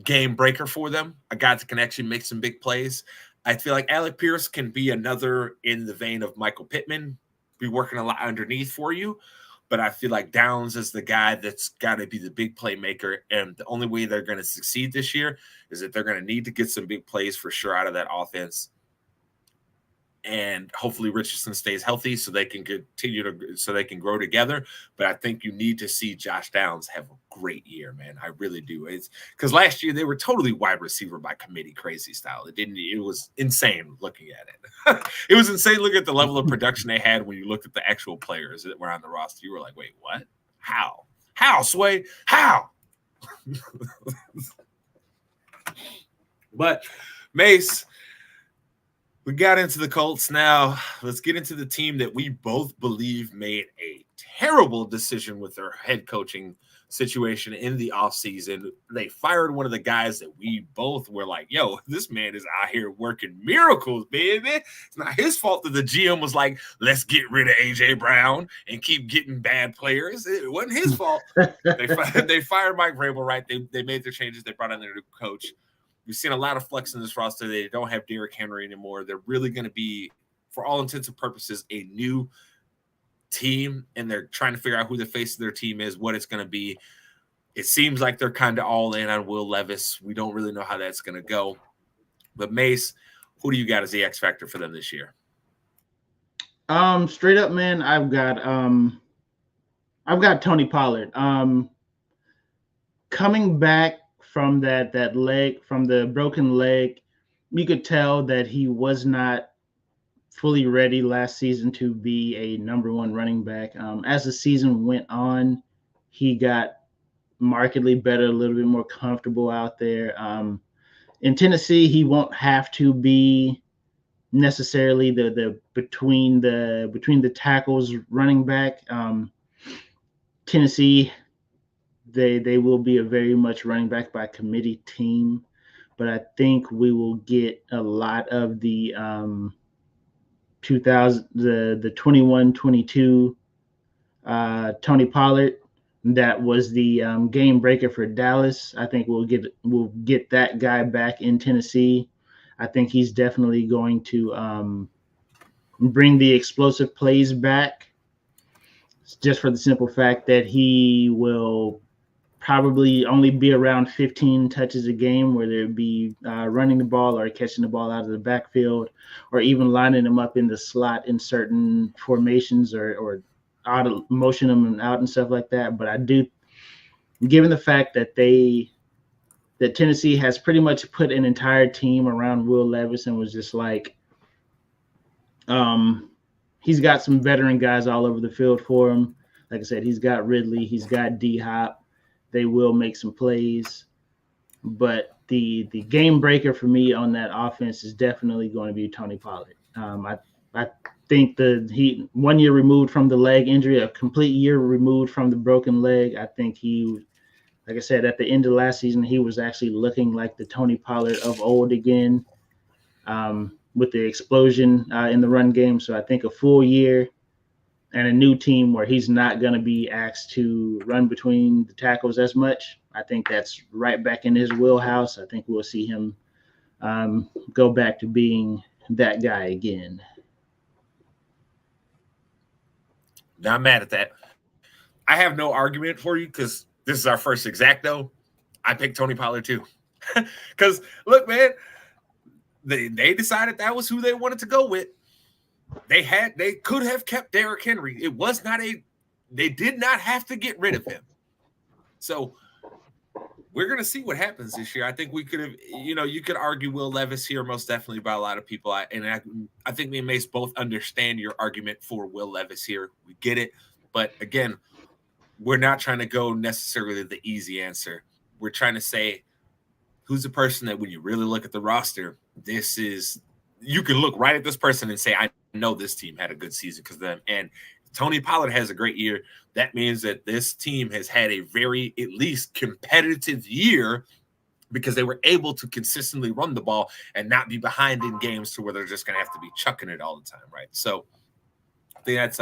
game breaker for them, a guy that can actually make some big plays. I feel like Alec Pierce can be another in the vein of Michael Pittman, be working a lot underneath for you. But I feel like Downs is the guy that's got to be the big playmaker. And the only way they're going to succeed this year is that they're going to need to get some big plays for sure out of that offense. And hopefully Richardson stays healthy so they can grow together. But I think you need to see Josh Downs have a great year, man. I really do. It's because last year they were totally wide receiver by committee, crazy style. It was insane looking at it. It was insane looking at the level of production they had when you looked at the actual players that were on the roster. You were like, wait, what? How, Sway? How? But Mase, we got into the Colts. Now let's get into the team that we both believe made a terrible decision with their head coaching situation in the offseason. They fired one of the guys that we both were like, yo, this man is out here working miracles, baby. It's not his fault that the GM was like, let's get rid of A.J. Brown and keep getting bad players. It wasn't his fault. They fired Mike Vrabel, right? They made their changes. They brought in their new coach. We've seen a lot of flex in this roster. They don't have Derrick Henry anymore. They're really going to be, for all intents and purposes, a new team, and they're trying to figure out who the face of their team is, what it's going to be. It seems like they're kind of all in on Will Levis. We don't really know how that's going to go. But Mase, who do you got as the X factor for them this year? Straight up, man, I've got Tony Pollard. Coming back from that leg, from the broken leg, you could tell that he was not fully ready last season to be a number one running back. As the season went on, he got markedly better, a little bit more comfortable out there. In Tennessee, he won't have to be necessarily the between the tackles running back. Tennessee, they will be a very much running back by committee team, but I think we will get a lot of the 21-22 Tony Pollard. That was the game breaker for Dallas. I think we'll get that guy back in Tennessee. I think he's definitely going to bring the explosive plays back, just for the simple fact that he will probably only be around 15 touches a game, whether it be running the ball or catching the ball out of the backfield, or even lining them up in the slot in certain formations or out of motion them out and stuff like that. But I do, given the fact that Tennessee has pretty much put an entire team around Will Levis and was just like, he's got some veteran guys all over the field for him. Like I said, he's got Ridley, he's got D-Hop. They will make some plays, but the game breaker for me on that offense is definitely going to be Tony Pollard. I think he 1 year removed from the leg injury, a complete year removed from the broken leg. I think he, like I said, at the end of last season, he was actually looking like the Tony Pollard of old again, with the explosion in the run game. So I think a full year and a new team where he's not going to be asked to run between the tackles as much, I think that's right back in his wheelhouse. I think we'll see him go back to being that guy again. Not mad at that. I have no argument for you because this is our first exacto. I picked Tony Pollard too. Because look, man, they decided that was who they wanted to go with. They could have kept Derrick Henry. It was not they did not have to get rid of him. So we're going to see what happens this year. I think we could have, you could argue Will Levis here most definitely by a lot of people. I think me and Mase both understand your argument for Will Levis here. We get it. But again, we're not trying to go necessarily the easy answer. We're trying to say who's the person that when you really look at the roster, you can look right at this person and say, I know this team had a good season because of them. And Tony Pollard has a great year. That means that this team has had a very, at least, competitive year because they were able to consistently run the ball and not be behind in games to where they're just going to have to be chucking it all the time, right? So I think that's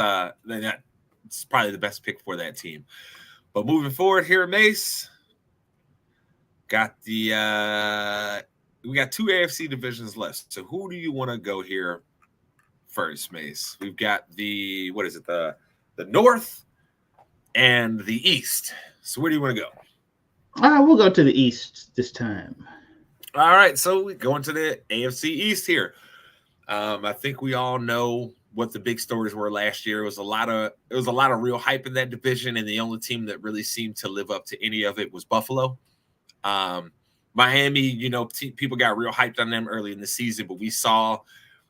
probably the best pick for that team. But moving forward here at Mase, we got two AFC divisions left. So who do you want to go here first, Mase? We've got the North and the East. So where do you want to go? We'll go to the East this time. All right, so we go into the AFC East here. I think we all know what the big stories were last year. It was a lot of real hype in that division, and the only team that really seemed to live up to any of it was Buffalo. Miami, people got real hyped on them early in the season, but we saw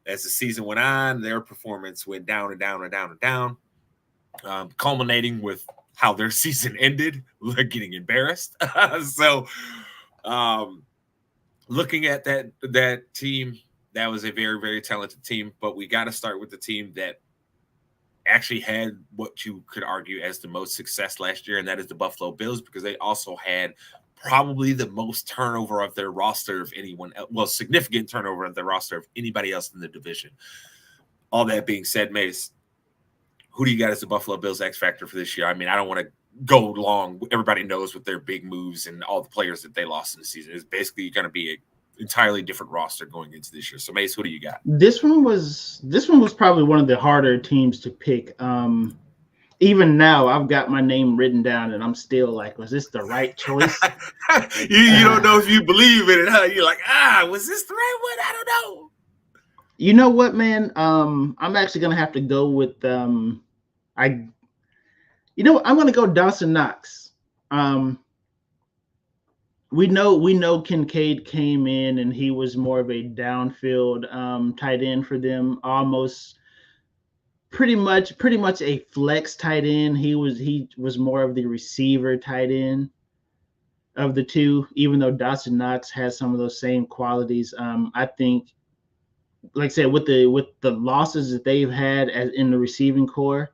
as the season went on, their performance went down and down and down and down, culminating with how their season ended, like getting embarrassed. So looking at that team, that was a very, very talented team, but we got to start with the team that actually had what you could argue as the most success last year, and that is the Buffalo Bills, because they also had probably the most turnover of their roster of anyone else. Well, significant turnover of their roster of anybody else in the division. All that being said, Mase, who do you got as the Buffalo Bills X Factor for this year? I mean, I don't want to go long. Everybody knows with their big moves and all the players that they lost in the season. It's basically going to be an entirely different roster going into this year. So, Mase, who do you got? This one was probably one of the harder teams to pick. Even now, I've got my name written down, and I'm still like, was this the right choice? you don't know if you believe in it, huh? You're like, was this the right one? I don't know. You know what, man? I'm actually gonna have to go with I'm gonna go Dawson Knox. We know Kincaid came in and he was more of a downfield tight end for them, almost pretty much a flex tight end. He was more of the receiver tight end of the two, even though Dawson Knox has some of those same qualities. I think, like I said, with the losses that they've had in the receiving core,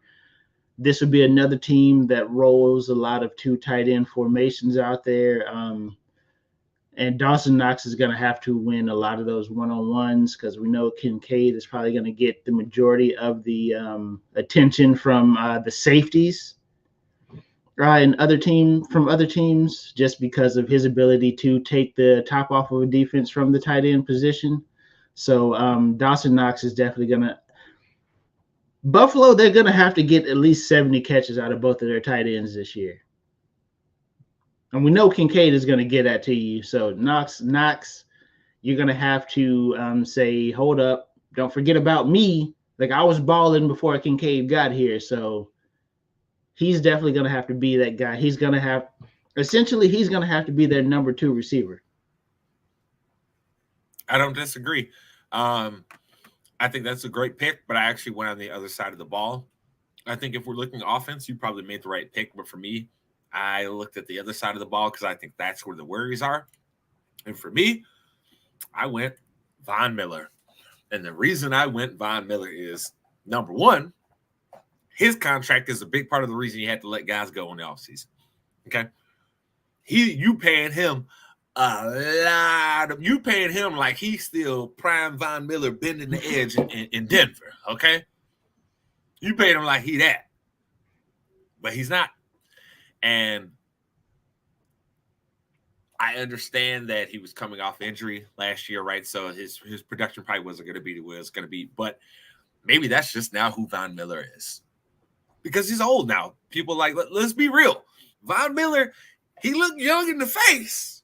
this would be another team that rolls a lot of two tight end formations out there. And Dawson Knox is going to have to win a lot of those one-on-ones because we know Kincaid is probably going to get the majority of the attention from the safeties and other teams just because of his ability to take the top off of a defense from the tight end position. So Dawson Knox is definitely going to – Buffalo, they're going to have to get at least 70 catches out of both of their tight ends this year. And we know Kincaid is going to get that to you. So Knox, you're going to have to say, hold up, don't forget about me. Like, I was balling before Kincaid got here. So he's definitely going to have to be that guy. He's going to have to be their number 2 receiver. I don't disagree. I think that's a great pick, but I actually went on the other side of the ball. I think if we're looking offense, you probably made the right pick. But for me, I looked at the other side of the ball because I think that's where the worries are. And for me, I went Von Miller. And the reason I went Von Miller is Number one, his contract is a big part of the reason you had to let guys go in the offseason. Okay. You paying him you paying him like he's still prime Von Miller bending the edge in Denver. Okay. You paid him like he that. But he's not. And I understand that he was coming off injury last year, right? So his production probably wasn't going to be what it was going to be. But maybe that's just now who Von Miller is. Because he's old now. People like, let's be real. Von Miller, he looked young in the face.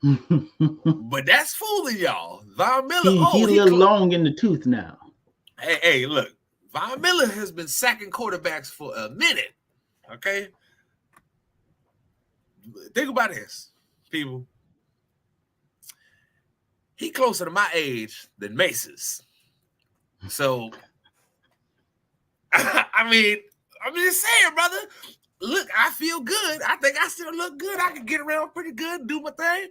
But that's fooling y'all. Von Miller, he a little long in the tooth now. Hey, look. Von Miller has been sacking quarterbacks for a minute. Okay? Think about this, people. He closer to my age than Mace's. So, I mean, I'm just saying, brother. Look, I feel good. I think I still look good. I can get around pretty good, do my thing.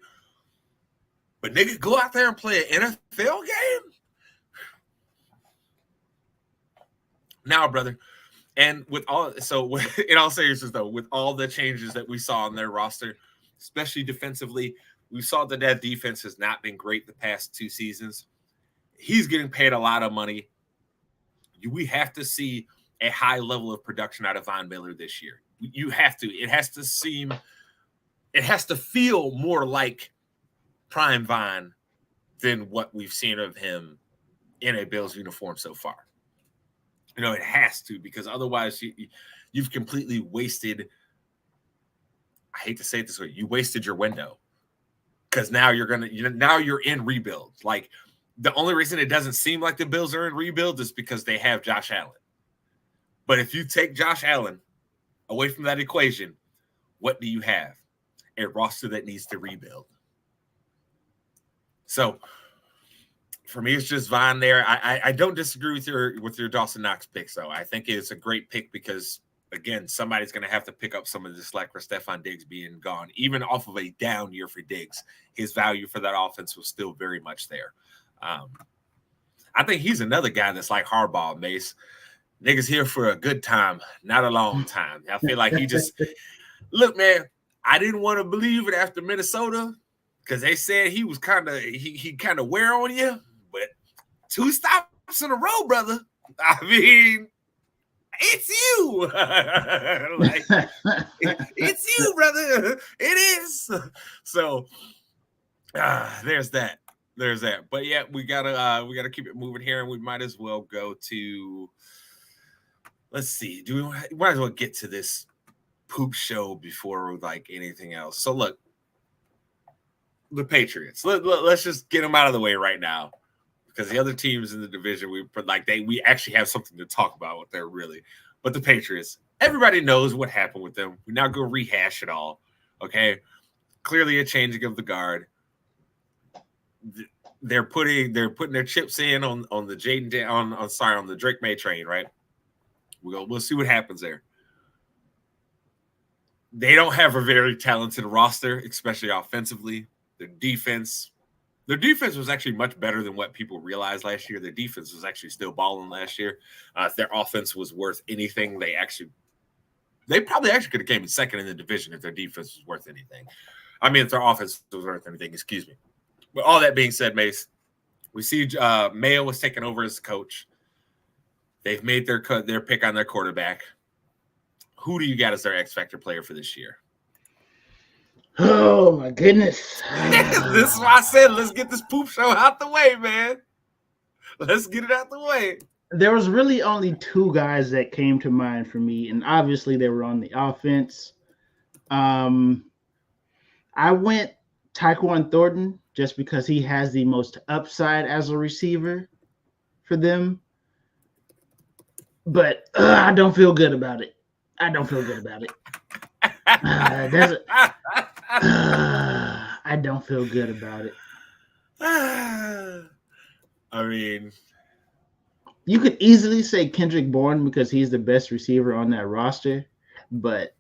But nigga, go out there and play an NFL game? Now, brother. And in all seriousness, though, with all the changes that we saw on their roster, especially defensively, we saw that defense has not been great the past 2 seasons. He's getting paid a lot of money. We have to see a high level of production out of Von Miller this year. You have to. It has to feel more like prime Von than what we've seen of him in a Bills uniform so far. You know, it has to, because otherwise you've completely wasted. I hate to say it this way, you wasted your window, because now you're in rebuild. Like, the only reason it doesn't seem like the Bills are in rebuild is because they have Josh Allen. But if you take Josh Allen away from that equation, what do you have? A roster that needs to rebuild. So for me, it's just Von there. I don't disagree with your Dawson Knox pick, though. I think it's a great pick because, again, somebody's going to have to pick up some of the slack for Stephon Diggs being gone. Even off of a down year for Diggs, his value for that offense was still very much there. I think he's another guy that's like Harbaugh, Mace. Niggas here for a good time, not a long time. I feel like he just – look, man, I didn't want to believe it after Minnesota because they said he was kind of – he kind of wear on you. But 2 stops in a row, brother. I mean, it's you. It's you, brother. It is. So there's that. There's that. But yeah, we gotta keep it moving here, and we might as well go to. Let's see. We might as well get to this poop show before like anything else. So look, the Patriots. Let's just get them out of the way right now, because the other teams in the division, we actually have something to talk about with there, really. But the Patriots, everybody knows what happened with them. We're not going to rehash it all. Okay, clearly a changing of the guard. They're putting their chips in on the Drake May train, right? We'll see what happens there. They don't have a very talented roster, especially offensively. Their defense was actually much better than what people realized last year. Their defense was actually still balling last year. If their offense was worth anything, they probably could have came in second in the division if their defense was worth anything. I mean, if their offense was worth anything, excuse me. But all that being said, Mace, we see Mayo was taken over as coach. They've made their pick on their quarterback. Who do you got as their X-Factor player for this year? Oh, my goodness. This is why I said let's get this poop show out the way, man. Let's get it out the way. There was really only 2 guys that came to mind for me, and obviously they were on the offense. I went Tyquan Thornton just because he has the most upside as a receiver for them. But I don't feel good about it. I don't feel good about it. I don't feel good about it. I mean, you could easily say Kendrick Bourne because he's the best receiver on that roster, but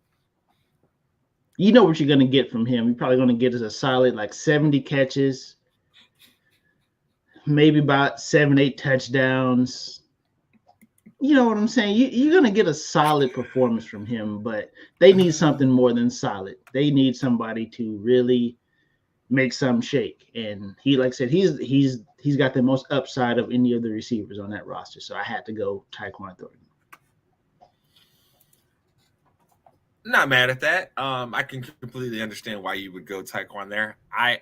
you know what you're going to get from him. You're probably going to get a solid 70 catches, maybe about 7-8 touchdowns. you know what I'm saying? You're going to get a solid performance from him, but they need something more than solid. They need somebody to really make some shake. And he, like I said, he's got the most upside of any of the receivers on that roster. So I had to go Tyquan Thornton. Not mad at that. I can completely understand why you would go Tyquan there. I,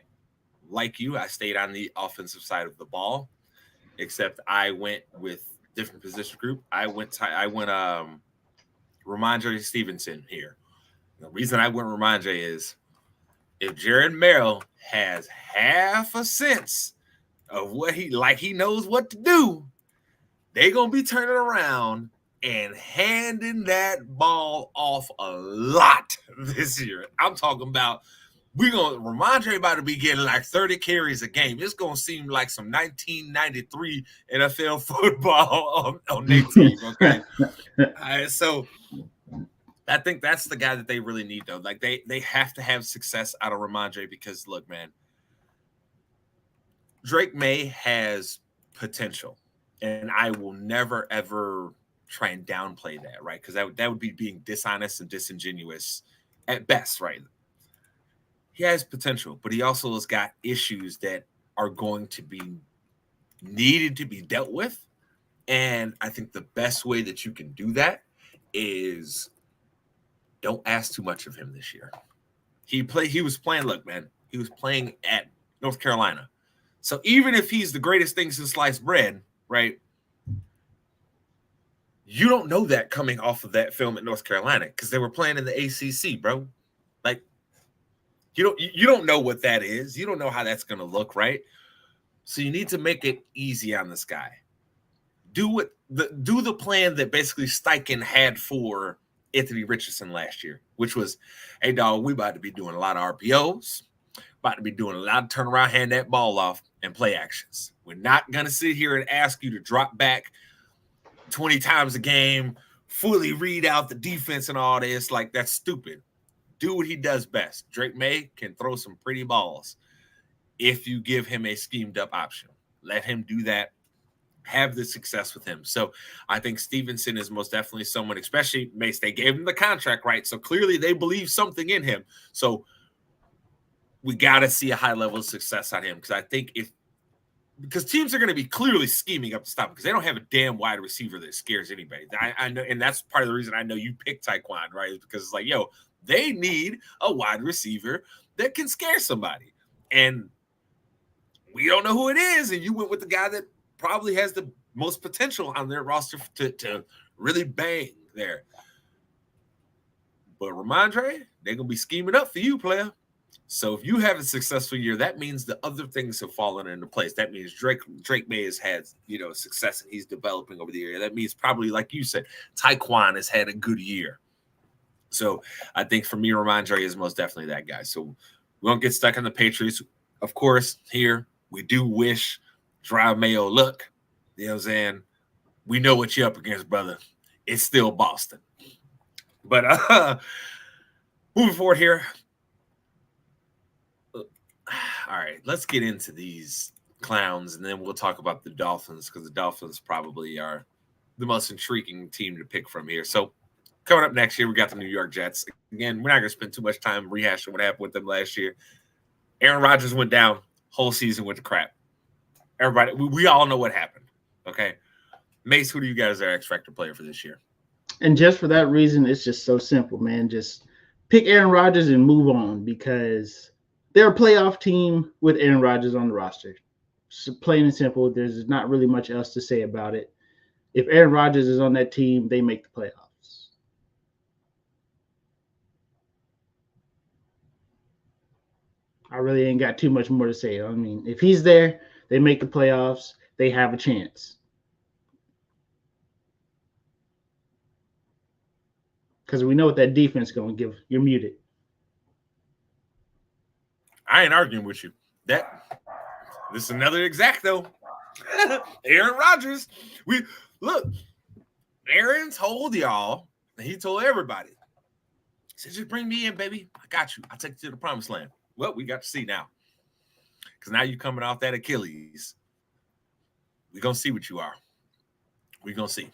like you, I stayed on the offensive side of the ball, except I went with different position group. I went Ramondre Stevenson here. The reason I went Ramondre is if Jared Merrill has half a sense of what he knows what to do, they're gonna be turning around and handing that ball off a lot this year. I'm talking about Ramondre about to be getting like 30 carries a game. It's gonna seem like some 1993 NFL football on their team. Okay, all right, so I think that's the guy that they really need, though. Like they have to have success out of Ramondre because look, man, Drake May has potential, and I will never ever try and downplay that, right? Because that would be being dishonest and disingenuous at best, right? He has potential, but he also has got issues that are going to be needed to be dealt with. And I think the best way that you can do that is don't ask too much of him this year. He was playing at North Carolina. So even if he's the greatest thing since sliced bread, right? You don't know that coming off of that film at North Carolina because they were playing in the ACC, bro. Like you don't know what that is. You don't know how that's going to look, right? So you need to make it easy on this guy. Do the plan that basically Steichen had for Anthony Richardson last year, which was, hey, dog, we about to be doing a lot of RPOs, about to be doing a lot of turnaround, hand that ball off, and play actions. We're not going to sit here and ask you to drop back 20 times a game, fully read out the defense and all this. Like, that's stupid. Do what he does best. Drake May can throw some pretty balls if you give him a schemed up option. Let him do that. Have the success with him. So I think Stevenson is most definitely someone, especially Mase. They gave him the contract, right? So clearly they believe something in him. So we got to see a high level of success on him because I think because teams are going to be clearly scheming up to stop him because they don't have a damn wide receiver that scares anybody. I know, and that's part of the reason I know you picked Tyquan, right? Is because it's like, yo, they need a wide receiver that can scare somebody. And we don't know who it is. And you went with the guy that probably has the most potential on their roster to really bang there. But Ramondre, they're going to be scheming up for you, player. So if you have a successful year, that means the other things have fallen into place. That means Drake May has had, success and he's developing over the year. That means probably, like you said, Tyquan has had a good year. So I think for me, Ramondre is most definitely that guy. So we won't get stuck on the Patriots. Of course, here we do wish Drive Mayo luck. You know what I'm saying? We know what you're up against, brother. It's still Boston. But moving forward here. All right, let's get into these clowns, and then we'll talk about the Dolphins because the Dolphins probably are the most intriguing team to pick from here. So coming up next year, we got the New York Jets. Again, we're not going to spend too much time rehashing what happened with them last year. Aaron Rodgers went down, whole season went to crap. Everybody, we all know what happened, okay? Mase, who do you got as our X-Factor player for this year? And just for that reason, it's just so simple, man. Just pick Aaron Rodgers and move on because they're a playoff team with Aaron Rodgers on the roster. So plain and simple, there's not really much else to say about it. If Aaron Rodgers is on that team, they make the playoffs. I really ain't got too much more to say. I mean, if he's there, they make the playoffs. They have a chance. Because we know what that defense is going to give. You're muted. I ain't arguing with you. This is another exact though. Aaron Rodgers. Aaron told y'all, and he told everybody. He said, just bring me in, baby. I got you. I'll take you to the promised land. Well, we got to see now. Because now you're coming off that Achilles. We're going to see what you are. We're going to see.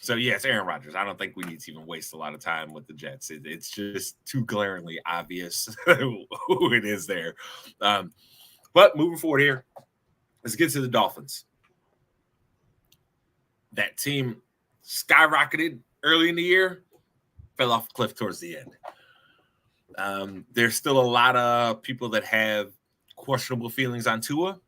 So, yeah, it's Aaron Rodgers. I don't think we need to even waste a lot of time with the Jets. It's just too glaringly obvious who it is there. But moving forward here, let's get to the Dolphins. That team skyrocketed early in the year, fell off a cliff towards the end. There's still a lot of people that have questionable feelings on Tua.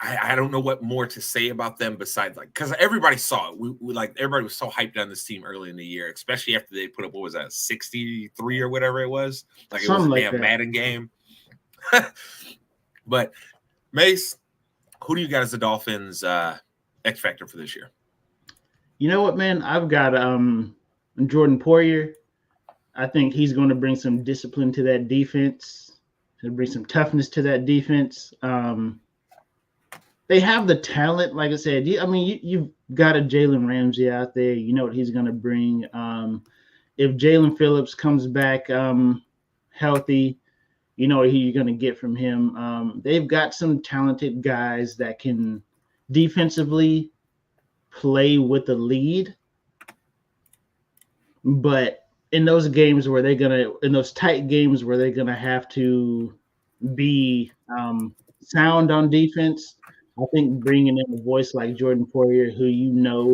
I don't know what more to say about them besides because everybody saw it. We everybody was so hyped on this team early in the year, especially after they put up what was that 63 or whatever it was. Like it was a damn Madden game. But Mase, who do you got as the Dolphins X-Factor for this year? You know what, man? I've got Jordan Poyer. I think he's going to bring some discipline to that defense. He'll bring some toughness to that defense. They have the talent, like I said. You've got a Jalen Ramsey out there. You know what he's going to bring. If Jalen Phillips comes back healthy, you know what you're going to get from him. They've got some talented guys that can defensively play with the lead. But in those games where in those tight games where they're going to have to be sound on defense, I think bringing in a voice like Jordan Poyer, who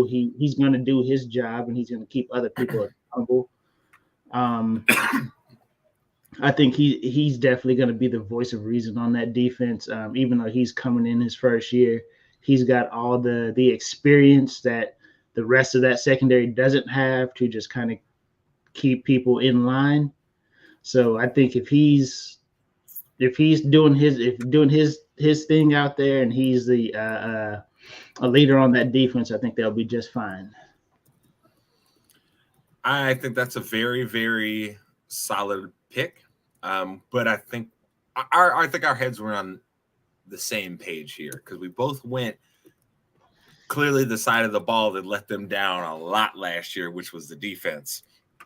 he's going to do his job and he's going to keep other people accountable. I think he's definitely going to be the voice of reason on that defense. Even though he's coming in his first year, he's got all the experience that the rest of that secondary doesn't have to just kind of keep people in line. So I think if he's doing his thing out there and he's a leader on that defense, I think they'll be just fine. I think that's a very, very solid pick. But I think our heads were on the same page here because we both went clearly the side of the ball that let them down a lot last year, which was the defense.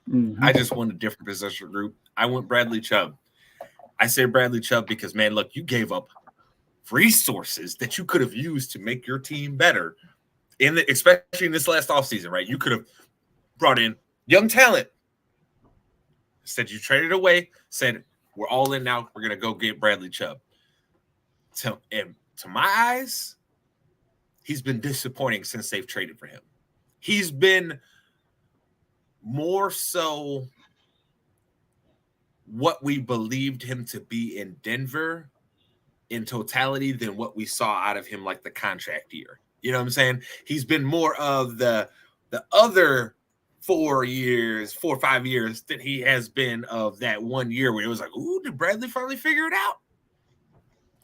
Mm-hmm. I just went a different position group. I went Bradley Chubb. I say Bradley Chubb because, man, look, you gave up resources that you could have used to make your team better, especially in this last offseason, right? You could have brought in young talent. Said you traded away, said we're all in now. We're going to go get Bradley Chubb. To my eyes, he's been disappointing since they've traded for him. He's been more so what we believed him to be in Denver in totality than what we saw out of him like the contract year. You know what I'm saying? He's been more of the other 4 or 5 years that he has been of that 1 year where it was like, ooh, did Bradley finally figure it out?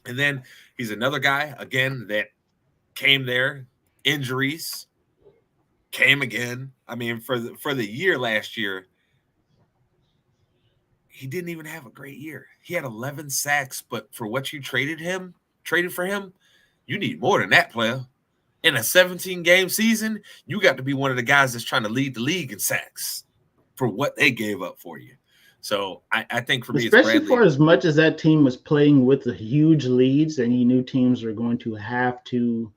And then he's another guy, again, that came there, injuries, came again. I mean, for the year last year, he didn't even have a great year. He had 11 sacks, but for what you traded for him, you need more than that, player. In a 17-game season, you got to be one of the guys that's trying to lead the league in sacks for what they gave up for you. So I think for me, especially for as much as that team was playing with the huge leads and you knew teams were going to have to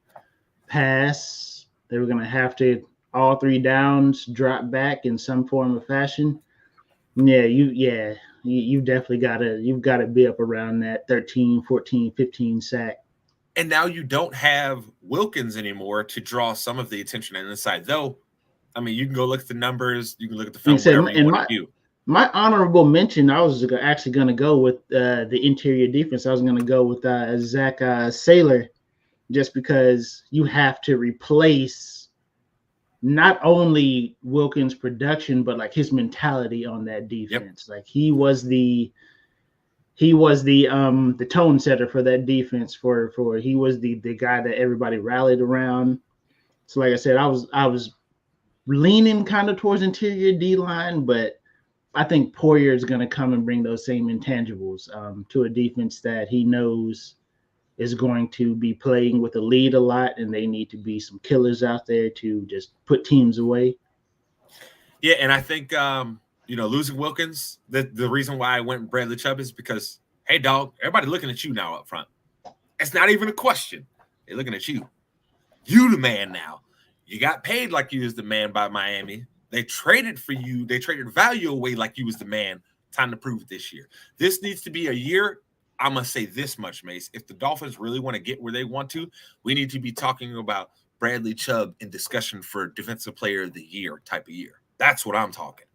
pass, they were going to have to all 3 downs drop back in some form of fashion. You definitely you've got to be up around that 13, 14, 15 sack. And now you don't have Wilkins anymore to draw some of the attention on the side. Though, I mean, you can go look at the numbers, you can look at the film, whatever you want to do. My honorable mention, I was actually going to go with the interior defense. I was going to go with Zach Saylor, just because you have to replace not only Wilkins' production, but like his mentality on that defense. Yep. Like he was the tone setter for that defense. For he was the guy that everybody rallied around. So like I said, I was leaning kind of towards interior D line, but I think Poyer is going to come and bring those same intangibles to a defense that he knows is going to be playing with a lead a lot, and they need to be some killers out there to just put teams away. Yeah, and I think losing Wilkins, the reason why I went with Bradley Chubb is because, hey, dog, everybody looking at you now up front. It's not even a question. They're looking at you. You the man now. You got paid like you was the man by Miami. They traded for you. They traded value away like you was the man. Time to prove it this year. This needs to be a year. I'm going to say this much, Mase. If the Dolphins really want to get where they want to, we need to be talking about Bradley Chubb in discussion for Defensive Player of the Year type of year. That's what I'm talking.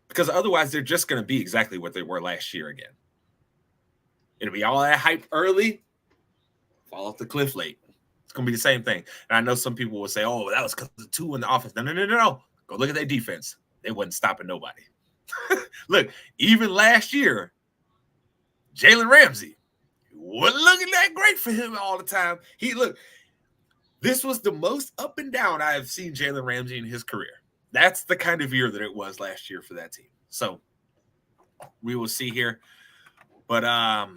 Because otherwise, they're just going to be exactly what they were last year again. It'll be all that hype early, fall off the cliff late. It's going to be the same thing. And I know some people will say, oh, that was because of the two in the offense. No. Go look at their defense. They wasn't stopping nobody. Look, even last year, Jalen Ramsey wasn't looking that great for him all the time. This was the most up and down I have seen Jalen Ramsey in his career. That's the kind of year that it was last year for that team. So we will see here. But I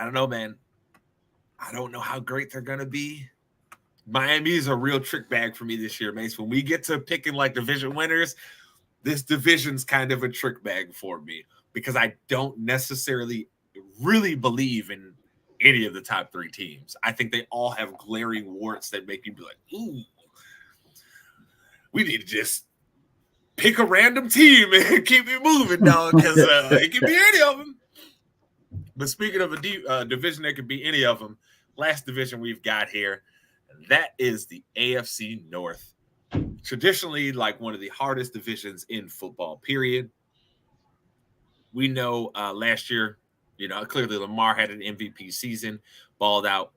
don't know, man. I don't know how great they're going to be. Miami is a real trick bag for me this year, Mase. When we get to picking like division winners, this division's kind of a trick bag for me because I don't necessarily really believe in any of the top three teams. I think they all have glaring warts that make you be like, ooh, we need to just pick a random team and keep it moving, dog, because it can be any of them. But speaking of a division that could be any of them, last division we've got here, that is the AFC North. Traditionally, like one of the hardest divisions in football, period. We know last year, clearly Lamar had an MVP season, balled out.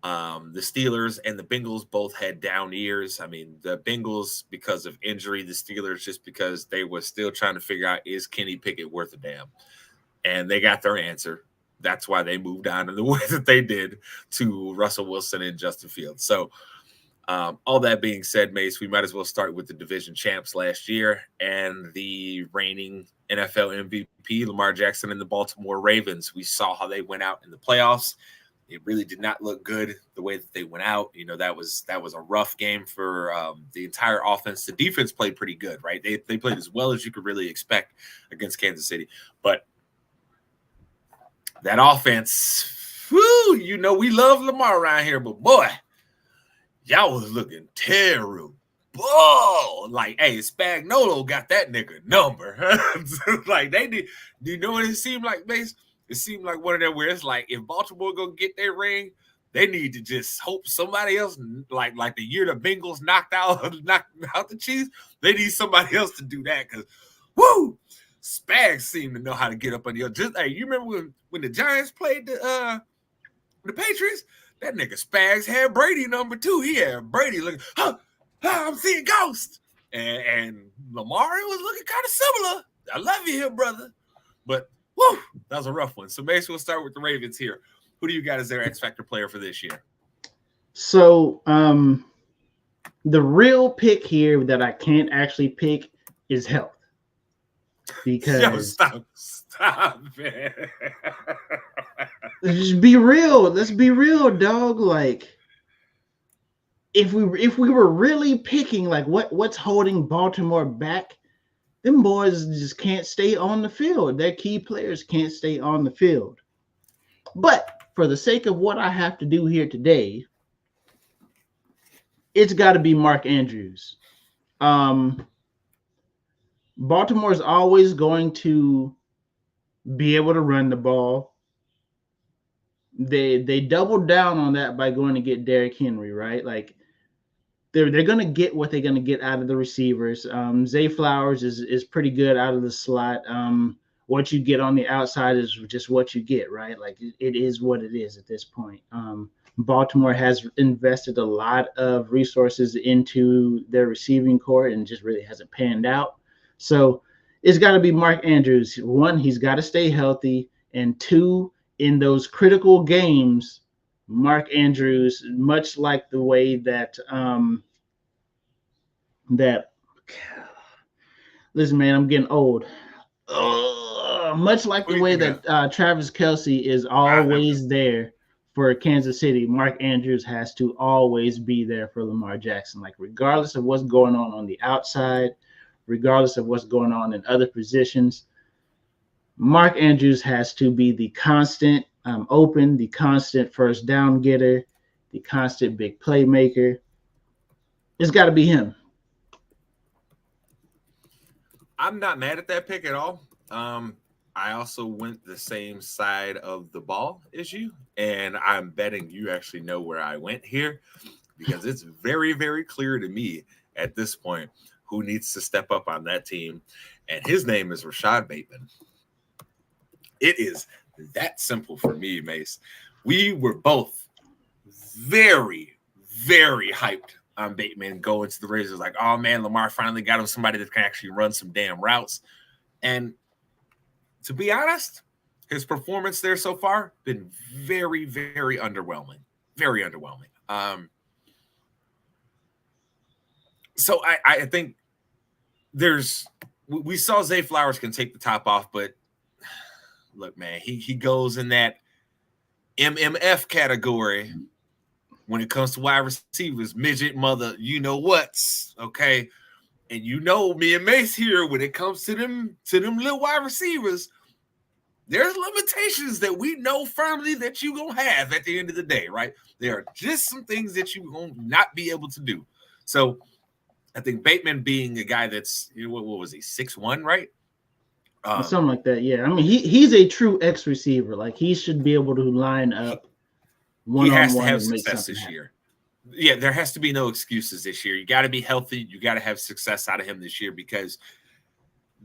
The Steelers and the Bengals both had down years. I mean, the Bengals because of injury, the Steelers just because they were still trying to figure out, is Kenny Pickett worth a damn? And they got their answer. That's why they moved on in the way that they did to Russell Wilson and Justin Fields. So all that being said, Mase, we might as well start with the division champs last year and the reigning NFL MVP, Lamar Jackson and the Baltimore Ravens. We saw how they went out in the playoffs. It really did not look good the way that they went out. That was a rough game for the entire offense. The defense played pretty good, right? They played as well as you could really expect against Kansas City. But that offense, we love Lamar around here, but boy, y'all was looking terrible. Like, hey, Spagnuolo got that nigga number. Like, they did. Do you know what it seemed like, Mase? It seemed like one of them where it's like, if Baltimore gonna get their ring, they need to just hope somebody else, like the year the Bengals knocked out the Chiefs, they need somebody else to do that because, Spags seemed to know how to get up on your. Just hey, you remember when the Giants played the Patriots? That nigga Spags had Brady number 2. He had Brady looking, I'm seeing ghosts. And Lamar was looking kind of similar. I love you here, brother. But that was a rough one. So maybe we'll start with the Ravens here. Who do you got as their X-Factor player for this year? So the real pick here that I can't actually pick is health. Because stop it. Just be real. Let's be real, dog. Like, if we were really picking like what's holding Baltimore back, them boys just can't stay on the field. Their key players can't stay on the field. But for the sake of what I have to do here today, it's got to be Mark Andrews. Baltimore's always going to be able to run the ball. They doubled down on that by going to get Derrick Henry, right? Like they're going to get what they're going to get out of the receivers. Zay Flowers is pretty good out of the slot. What you get on the outside is just what you get, right? Like it is what it is at this point. Baltimore has invested a lot of resources into their receiving core and just really hasn't panned out. So it's got to be Mark Andrews. One, he's got to stay healthy. And two, in those critical games, Mark Andrews, much like the way that listen, man, I'm getting old. Much like the way that Travis Kelce is always there for Kansas City, Mark Andrews has to always be there for Lamar Jackson. Like regardless of what's going on the outside, regardless of what's going on in other positions, Mark Andrews has to be the constant open, the constant first down getter, the constant big playmaker. It's got to be him. I'm not mad at that pick at all. I also went the same side of the ball as you, and I'm betting you actually know where I went here because it's very, very clear to me at this point who needs to step up on that team, and his name is Rashad Bateman. It is that simple for me, Mase. We were both very, very hyped on Bateman going to the Raiders. Like, oh man, Lamar finally got him somebody that can actually run some damn routes. And to be honest, his performance there so far been very, very underwhelming. Very underwhelming. So I think we saw Zay Flowers can take the top off, but look, man, he goes in that MMF category when it comes to wide receivers, midget mother, you know what's okay. And you know me and Mase here, when it comes to them little wide receivers, there's limitations that we know firmly that you gonna have at the end of the day, right? There are just some things that you gonna not be able to do. So I think Bateman being a guy that's, what was he, 6'1", right? Something like that, yeah. I mean, he's a true X receiver. Like, he should be able to line up one-on-one. He has to have success this year. Yeah, there has to be no excuses this year. You got to be healthy. You got to have success out of him this year, because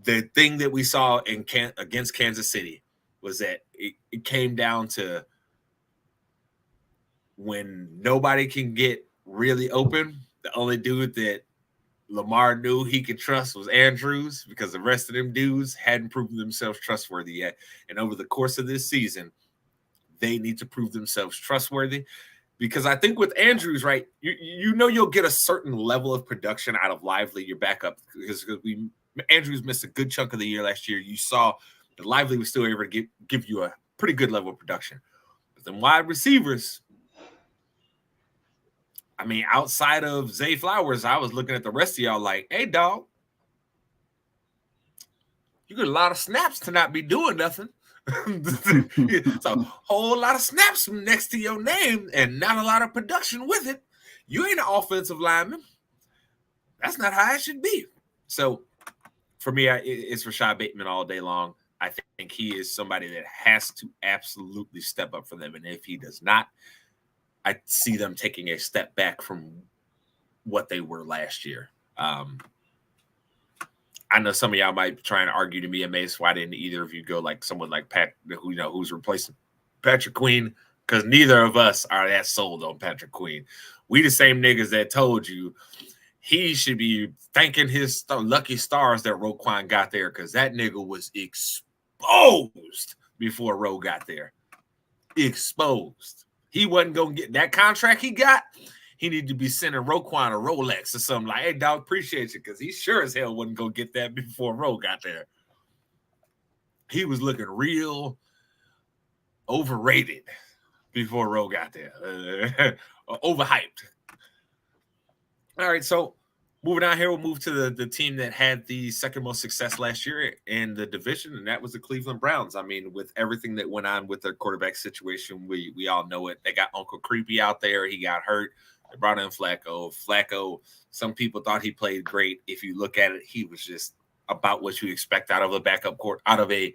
the thing that we saw against Kansas City was that it came down to when nobody can get really open, the only dude that Lamar knew he could trust was Andrews, because the rest of them dudes hadn't proven themselves trustworthy yet. And over the course of this season, they need to prove themselves trustworthy. Because I think with Andrews, right, you know you'll get a certain level of production out of Lively, your backup, because Andrews missed a good chunk of the year last year. You saw that Lively was still able to give you a pretty good level of production. But then wide receivers, I mean, outside of Zay Flowers, I was looking at the rest of y'all like, hey, dog, you got a lot of snaps to not be doing nothing. It's a whole lot of snaps next to your name and not a lot of production with it. You ain't an offensive lineman. That's not how it should be. So for me, it's Rashad Bateman all day long. I think he is somebody that has to absolutely step up for them. And if he does not, I see them taking a step back from what they were last year. I know some of y'all might be trying to argue to me and Mase, why didn't either of you go like someone like Pat, who's replacing Patrick Queen? Because neither of us are that sold on Patrick Queen. We the same niggas that told you he should be thanking his lucky stars that Roquan got there, because that nigga was exposed before Ro got there. Exposed. He wasn't going to get that contract he got. He needed to be sending Roquan a Rolex or something like, hey, dog, appreciate you, because he sure as hell wasn't going to get that before Ro got there. He was looking real overrated before Ro got there. Overhyped. All right, so moving on here, we'll move to the team that had the second most success last year in the division, and that was the Cleveland Browns. I mean, with everything that went on with their quarterback situation, we all know it. They got Uncle Creepy out there. He got hurt. They brought in Flacco. Flacco, some people thought he played great. If you look at it, he was just about what you expect out of a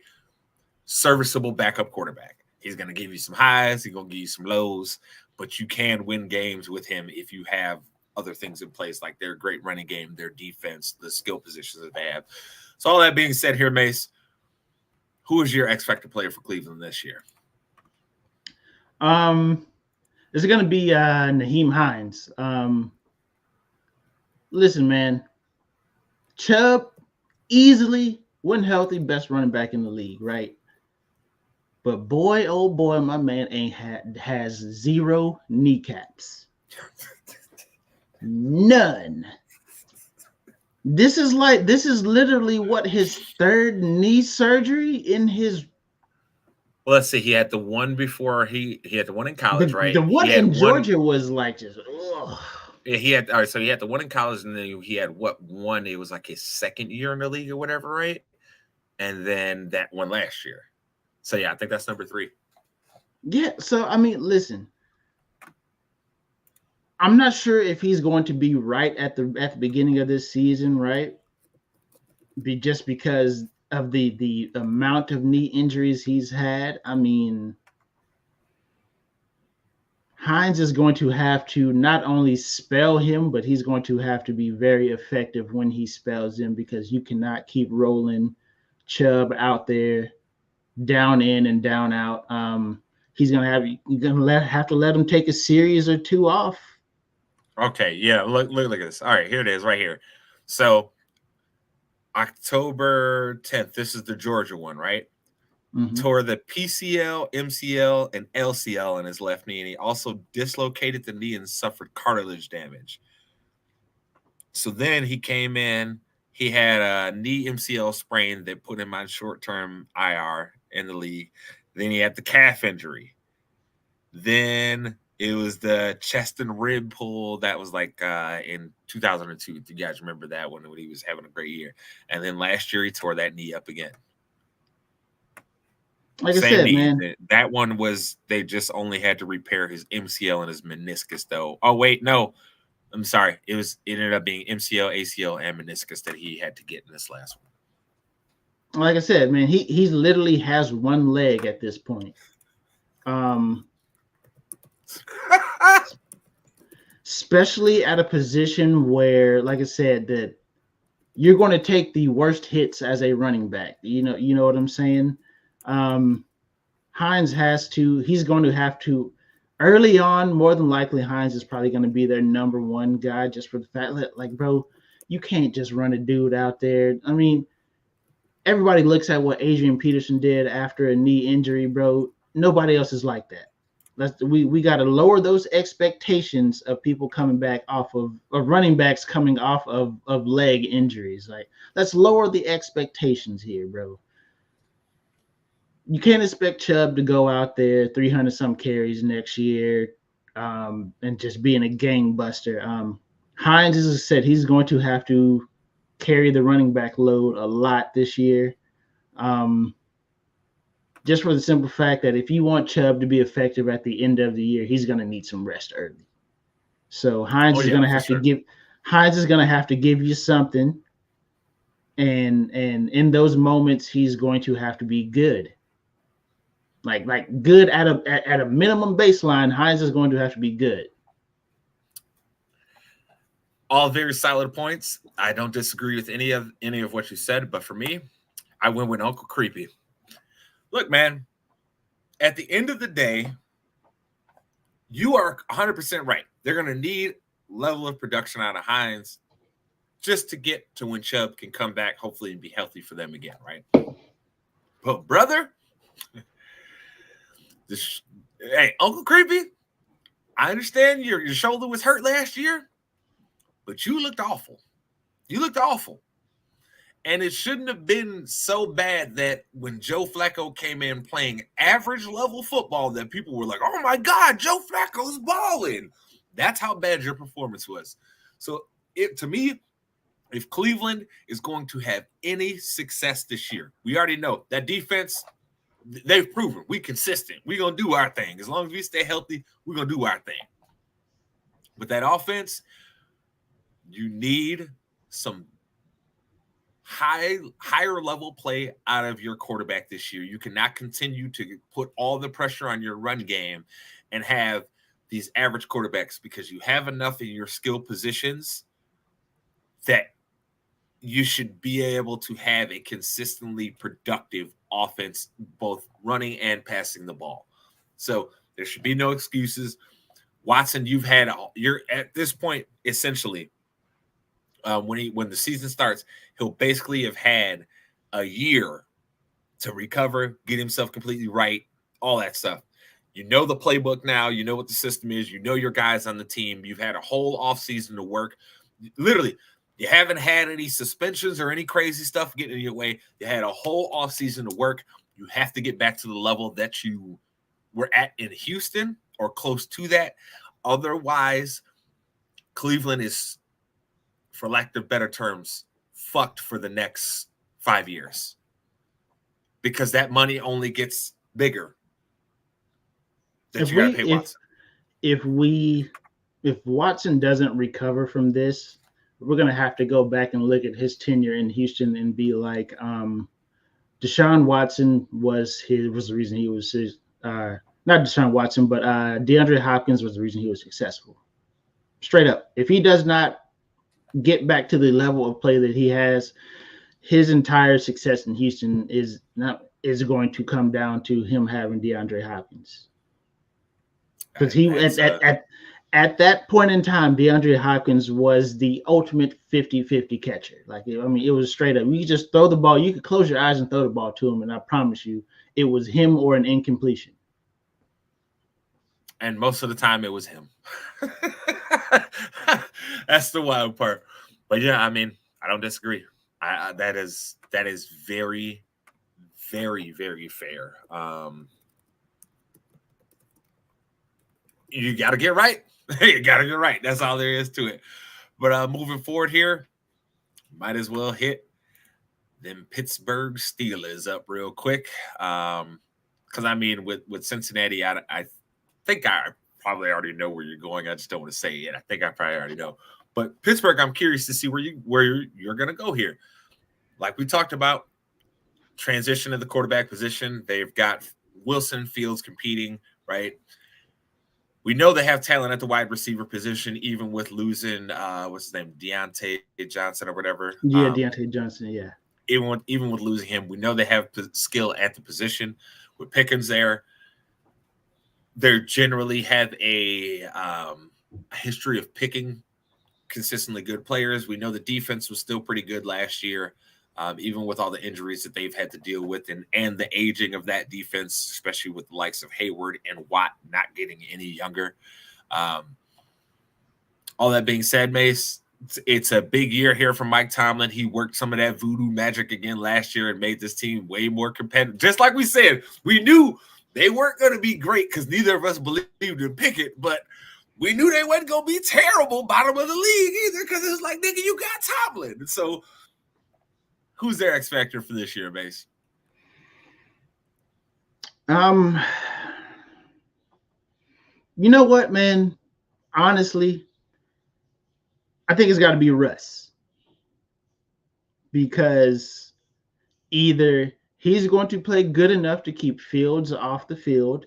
serviceable backup quarterback. He's going to give you some highs. He's going to give you some lows, but you can win games with him if you have other things in place, like their great running game, their defense, the skill positions that they have. So all that being said here, Mase, who is your X-Factor player for Cleveland this year? Is it going to be Nyheim Hines? Listen, man, Chubb easily, when healthy, best running back in the league, right? But boy, oh boy, my man has zero kneecaps. None. This is literally what, his third knee surgery in his. Well, let's see. He had the one before he had the one in college, right? The one in Georgia was like just. Ugh. Yeah, he had. All right, so he had the one in college, and then he had one? It was like his second year in the league or whatever, right? And then that one last year. So yeah, I think that's number 3. Yeah, so I mean, listen, I'm not sure if he's going to be right at the beginning of this season, right? Just because of the amount of knee injuries he's had. I mean, Hines is going to have to not only spell him, but he's going to have to be very effective when he spells him because you cannot keep rolling Chubb out there down in and down out. He's gonna have to let him take a series or two off. Okay, yeah. Look at this. All right, here it is, right here. So October 10th. This is the Georgia one, right? Mm-hmm. Tore the PCL, MCL, and LCL in his left knee, and he also dislocated the knee and suffered cartilage damage. So then he came in. He had a knee MCL sprain that put him on short-term IR in the league. Then he had the calf injury. Then it was the chest and rib pull that was like in 2002. If you guys remember that one when he was having a great year. And then last year he tore that knee up again. Like I Same said, knee. man. That one was they just only had to repair his MCL and his meniscus though. Oh wait, no. I'm sorry. It ended up being MCL, ACL, and meniscus that he had to get in this last one. Like I said, man, he literally has one leg at this point. Especially at a position where, like I said, that you're going to take the worst hits as a running back. You know what I'm saying? Hines he's going to have to early on, more than likely Hines is probably going to be their number one guy just for the fact that, like, bro, you can't just run a dude out there. I mean, everybody looks at what Adrian Peterson did after a knee injury, bro. Nobody else is like that. We got to lower those expectations of people coming back off of running backs coming off of leg injuries. Like, let's lower the expectations here, bro. You can't expect Chubb to go out there 300 some carries next year and just being a gangbuster. Hines, as I said, he's going to have to carry the running back load a lot this year. Just for the simple fact that if you want Chubb to be effective at the end of the year, he's going to need some rest early. So Hines is going to have to give you something, and in those moments, he's going to have to be good. Like good at a minimum baseline. Hines is going to have to be good. All very solid points. I don't disagree with any of what you said, but for me, I went with Uncle Creepy. Look, man, at the end of the day, you are 100% right. They're going to need level of production out of Hines just to get to when Chubb can come back, hopefully, and be healthy for them again, right? But, brother, hey, Uncle Creepy, I understand your shoulder was hurt last year, but you looked awful. You looked awful. And it shouldn't have been so bad that when Joe Flacco came in playing average level football that people were like, oh my God, Joe Flacco's balling. That's how bad your performance was. So to me, if Cleveland is going to have any success this year, we already know that defense, they've proven we consistent. We're going to do our thing. As long as we stay healthy, we're going to do our thing. But that offense, you need some higher level play out of your quarterback this year. You cannot continue to put all the pressure on your run game and have these average quarterbacks because you have enough in your skill positions that you should be able to have a consistently productive offense, both running and passing the ball. So there should be no excuses. Watson, you're at this point essentially when the season starts, he'll basically have had a year to recover, get himself completely right, all that stuff. You know the playbook now. You know what the system is. You know your guys on the team. You've had a whole offseason to work. Literally, you haven't had any suspensions or any crazy stuff getting in your way. You had a whole offseason to work. You have to get back to the level that you were at in Houston or close to that. Otherwise, Cleveland is, for lack of better terms, fucked for the next 5 years because that money only gets bigger. that you got to pay Watson. If Watson doesn't recover from this, we're gonna have to go back and look at his tenure in Houston and be like, Deshaun Watson was the reason he was not Deshaun Watson, but DeAndre Hopkins was the reason he was successful. Straight up, if he does not get back to the level of play that he has, his entire success in Houston is going to come down to him having DeAndre Hopkins. Because he at that point in time, DeAndre Hopkins was the ultimate 50-50 catcher. Like, I mean, it was straight up. You could just throw the ball. You could close your eyes and throw the ball to him, and I promise you, it was him or an incompletion. And most of the time, it was him. That's the wild part. But yeah, I mean, I don't disagree. That is very, very, very fair. You got to get right. You got to get right. That's all there is to it. But moving forward here, might as well hit them Pittsburgh Steelers up real quick. Because, I mean, with Cincinnati, I think I probably already know where you're going. I just don't want to say it. I think I probably already know. But Pittsburgh, I'm curious to see where you're going to go here. Like we talked about, transition to the quarterback position. They've got Wilson, Fields competing, right? We know they have talent at the wide receiver position, even with losing what's his name, Deontay Johnson or whatever. Yeah, Deontay Johnson. Yeah. Even with losing him, we know they have skill at the position. With Pickens there, they generally have a history of picking consistently good players. We know the defense was still pretty good last year, even with all the injuries that they've had to deal with and the aging of that defense, especially with the likes of Hayward and Watt not getting any younger. All that being said, Mase, it's a big year here from Mike Tomlin. He worked some of that voodoo magic again last year and made this team way more competitive. Just like we said, we knew they weren't going to be great because neither of us believed in Pickett, but we knew they wasn't going to be terrible bottom of the league either because it was like, nigga, you got Tomlin. So who's their X factor for this year, Mase? You know what, man? Honestly, I think it's got to be Russ. Because either he's going to play good enough to keep Fields off the field,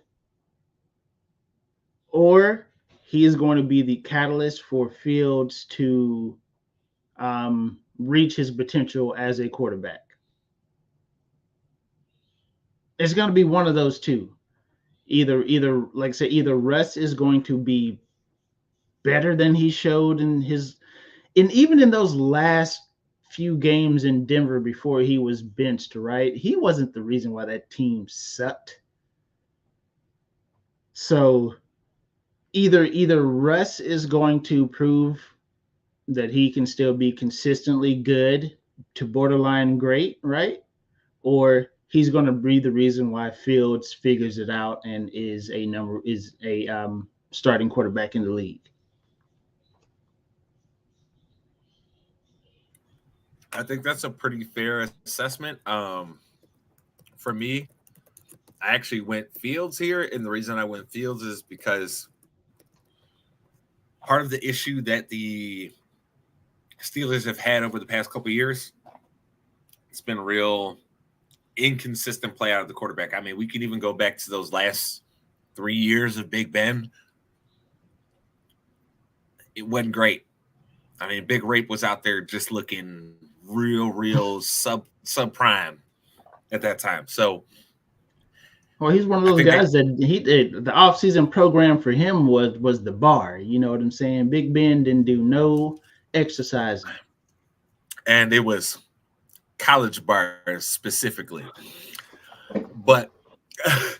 or he is going to be the catalyst for Fields to reach his potential as a quarterback. It's going to be one of those two. Either like I said, either Russ is going to be better than he showed even in those last few games in Denver before he was benched, right? He wasn't the reason why that team sucked. So either Russ is going to prove that he can still be consistently good to borderline great, right? Or he's going to be the reason why Fields figures it out and is a starting quarterback in the league. I think that's a pretty fair assessment. For me, I actually went Fields here, and the reason I went Fields is because part of the issue that the Steelers have had over the past couple of years, it's been real inconsistent play out of the quarterback. I mean, we can even go back to those last 3 years of Big Ben. It wasn't great. I mean, Big Rape was out there just looking real subprime at that time. So, well, he's one of those guys that the offseason program for him was the bar. You know what I'm saying? Big Ben didn't do no exercising. And it was college bars specifically. But I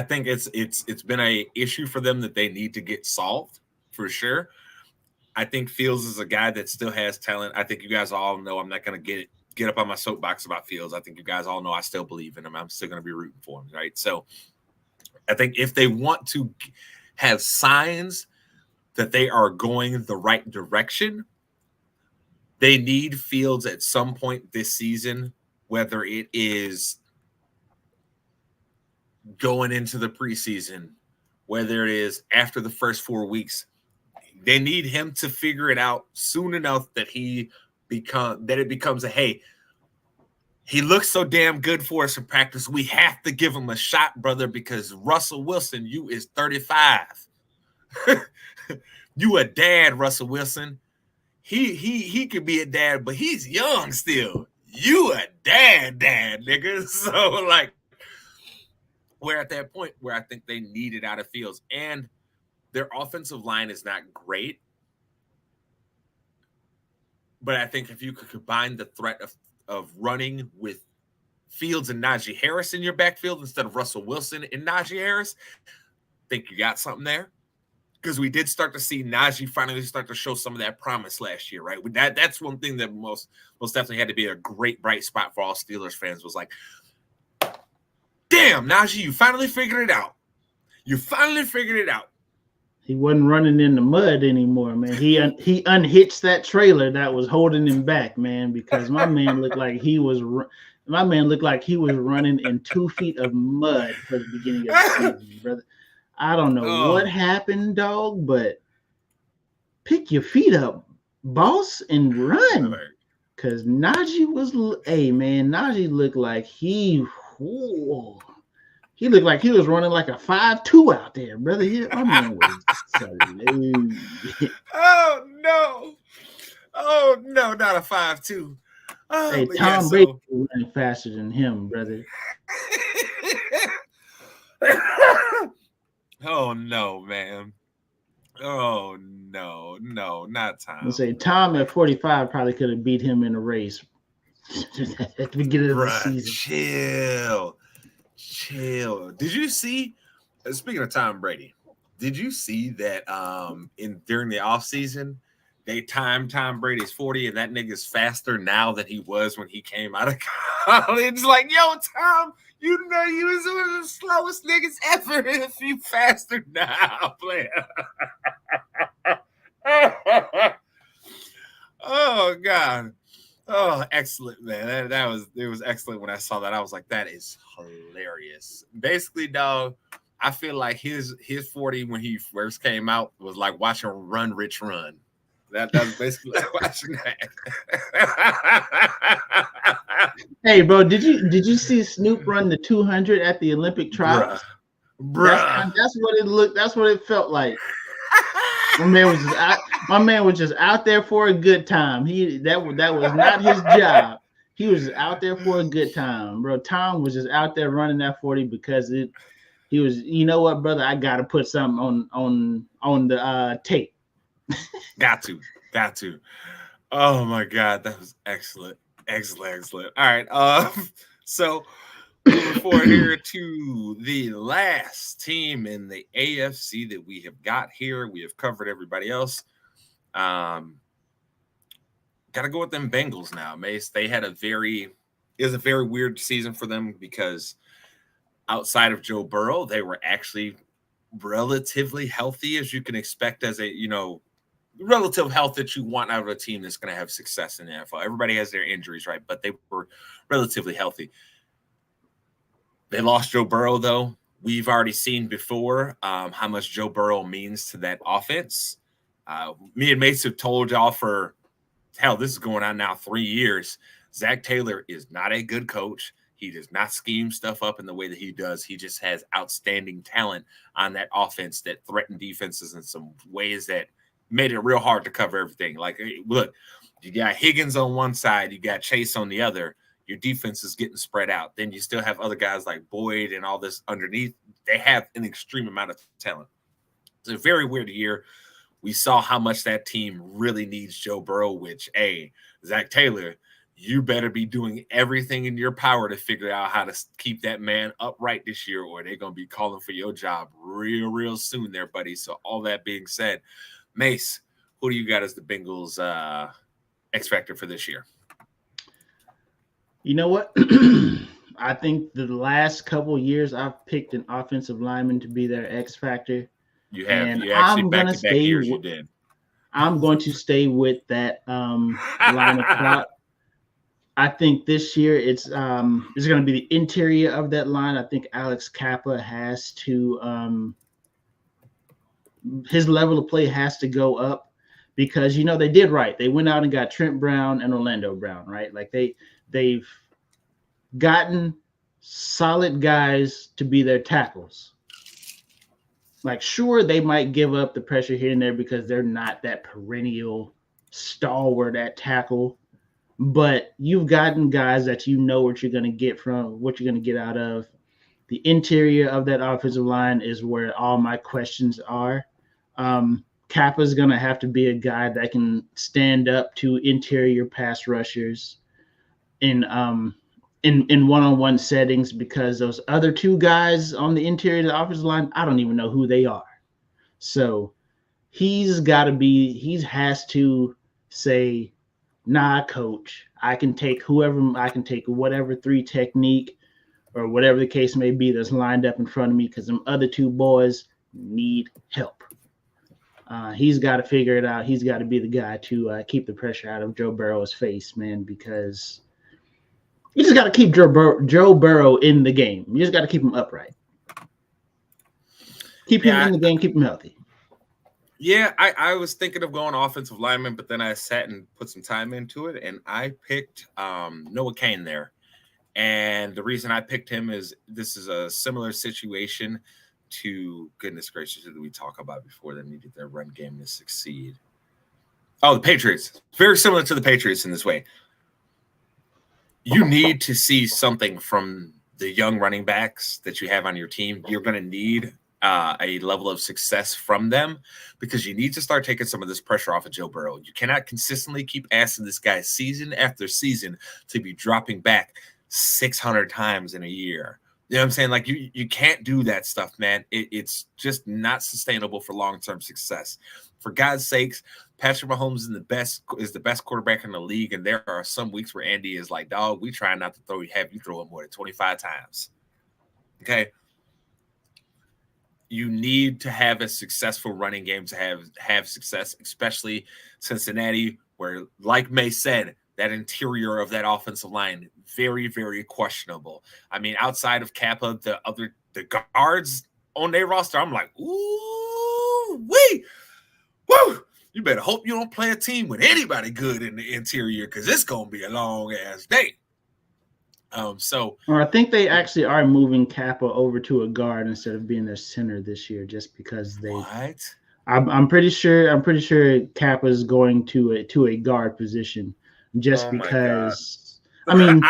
think it's been a issue for them that they need to get solved for sure. I think Fields is a guy that still has talent. I think you guys all know I'm not going to get up on my soapbox about Fields. I think you guys all know I still believe in him. I'm still going to be rooting for him, right? So I think if they want to have signs that they are going the right direction, they need Fields at some point this season, whether it is going into the preseason, whether it is after the first 4 weeks, they need him to figure it out soon enough that it becomes a, hey, he looks so damn good for us in practice. We have to give him a shot, brother, because Russell Wilson, you is 35. You a dad, Russell Wilson. He could be a dad, but he's young still. You a dad, nigga. So, like, we're at that point where I think they need it out of Fields. And their offensive line is not great. But I think if you could combine the threat of running with Fields and Najee Harris in your backfield instead of Russell Wilson and Najee Harris, I think you got something there. Because we did start to see Najee finally start to show some of that promise last year, right? That's one thing that most definitely had to be a great bright spot for all Steelers fans, was like, damn, Najee, you finally figured it out. You finally figured it out. He wasn't running in the mud anymore, man. He unhitched that trailer that was holding him back, man, because my man looked like he was running in 2 feet of mud for the beginning of the season, brother. I don't know what happened, dog, but pick your feet up, boss, and run. Because Najee Najee looked like he looked like he was running like a 5'2" out there, brother. My man was Oh no, not a 5'2". Hey, Tom Brady was running faster than him, brother. Oh no, man. Oh no, not Tom. I say Tom at 45 probably could have beat him in a race at the beginning of the season. Chill. Did you see? Speaking of Tom Brady, did you see that during the offseason, they timed Tom Brady's 40, and that nigga's faster now than he was when he came out of college? Like, yo, Tom, you know you was one of the slowest niggas ever. If you faster now, player. Oh God. Oh, excellent, man. It was excellent when I saw that. I was like, that is hilarious. Basically, dog, I feel like his 40 when he first came out was like watching Run Rich Run. That was basically like watching that. Hey, bro, did you see Snoop run the 200 at the Olympic trials? Bruh. That's what it looked. That's what it felt like. My man was just out there for a good time. That was not his job. He was out there for a good time, bro. Tom was just out there running that 40 because he was. You know what, brother? I gotta put something on the tape. Got to. Oh my God, that was excellent. All right. So moving forward here to the last team in the AFC that we have got here. We have covered everybody else. Got to go with them Bengals now, Mase. It was a very weird season for them because outside of Joe Burrow, they were actually relatively healthy, as you can expect as a, relative health that you want out of a team that's going to have success in the NFL. Everybody has their injuries, right? But they were relatively healthy. They lost Joe Burrow, though. We've already seen before how much Joe Burrow means to that offense. Me and Mase have told y'all for, this is going on now 3 years. Zach Taylor is not a good coach. He does not scheme stuff up in the way that he does. He just has outstanding talent on that offense that threatened defenses in some ways that made it real hard to cover everything. Like, look, you got Higgins on one side, you got Chase on the other. Your defense is getting spread out. Then you still have other guys like Boyd and all this underneath. They have an extreme amount of talent. It's a very weird year. We saw how much that team really needs Joe Burrow, which, Zach Taylor, you better be doing everything in your power to figure out how to keep that man upright this year, or they're going to be calling for your job real soon there, buddy. So all that being said, Mase, who do you got as the Bengals X-Factor for this year? You know what? I think the last couple of years I've picked an offensive lineman to be their X-Factor. You have. And you actually back-to-back years you did. I'm going to stay with that line of thought. I think this year it's going to be the interior of that line. I think Alex Kappa has to his level of play has to go up because they did right. They went out and got Trent Brown and Orlando Brown, right? Like they've gotten solid guys to be their tackles. Like, sure, they might give up the pressure here and there because they're not that perennial stalwart at tackle, but you've gotten guys that what you're going to get from, what you're going to get out of. The interior of that offensive line is where all my questions are. Kappa's going to have to be a guy that can stand up to interior pass rushers in one-on-one settings, because those other two guys on the interior of the offensive line, I don't even know who they are. So he has to say, nah, coach, I can take whatever three technique or whatever the case may be that's lined up in front of me, because them other two boys need help. He's got to figure it out. He's got to be the guy to keep the pressure out of Joe Burrow's face, man, because you just got to keep Joe Burrow in the game. You just got to keep him upright. Keep him in the game. Keep him healthy. Yeah, I was thinking of going offensive lineman, but then I sat and put some time into it, and I picked Noah Cain there. And the reason I picked him is this is a similar situation to, goodness gracious, who did we talk about before that needed their run game to succeed? Oh, the Patriots. Very similar to the Patriots in this way. You need to see something from the young running backs that you have on your team. You're going to need a level of success from them, because you need to start taking some of this pressure off of Joe Burrow. You cannot consistently keep asking this guy season after season to be dropping back 600 times in a year. You know what I'm saying? Like, you can't do that stuff, man. It's just not sustainable for long-term success. For God's sakes, Patrick Mahomes is the best quarterback in the league, and there are some weeks where Andy is like, dog, we try not to have you throw it more than 25 times. Okay? You need to have a successful running game to have success, especially Cincinnati, where, like May said, that interior of that offensive line, very, very questionable. I mean, outside of Kappa, the guards on their roster, I'm like, ooh, wee, woo. You better hope you don't play a team with anybody good in the interior, because it's gonna be a long ass day. Or I think they actually are moving Kappa over to a guard instead of being their center this year, just because they. What? I'm pretty sure Kappa is going to a guard position, just because. I mean,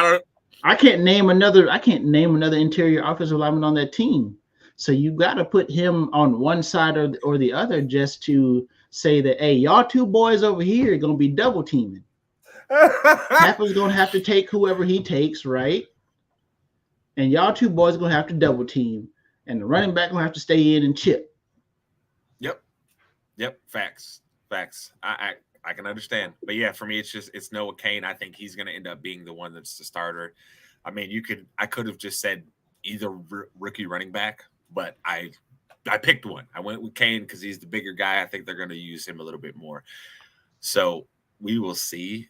I can't name another interior offensive lineman on that team. So you got to put him on one side or the other, just to say that, hey, y'all two boys over here are gonna be double teaming. Kappa's gonna have to take whoever he takes, right? And y'all two boys are gonna have to double team, and the running back gonna have to stay in and chip. Yep. Facts. I can understand, but yeah, for me, it's Noah Cain. I think he's gonna end up being the one that's the starter. I mean, I could have just said either rookie running back, but I picked one. I went with Cain because he's the bigger guy. I think they're gonna use him a little bit more. So we will see.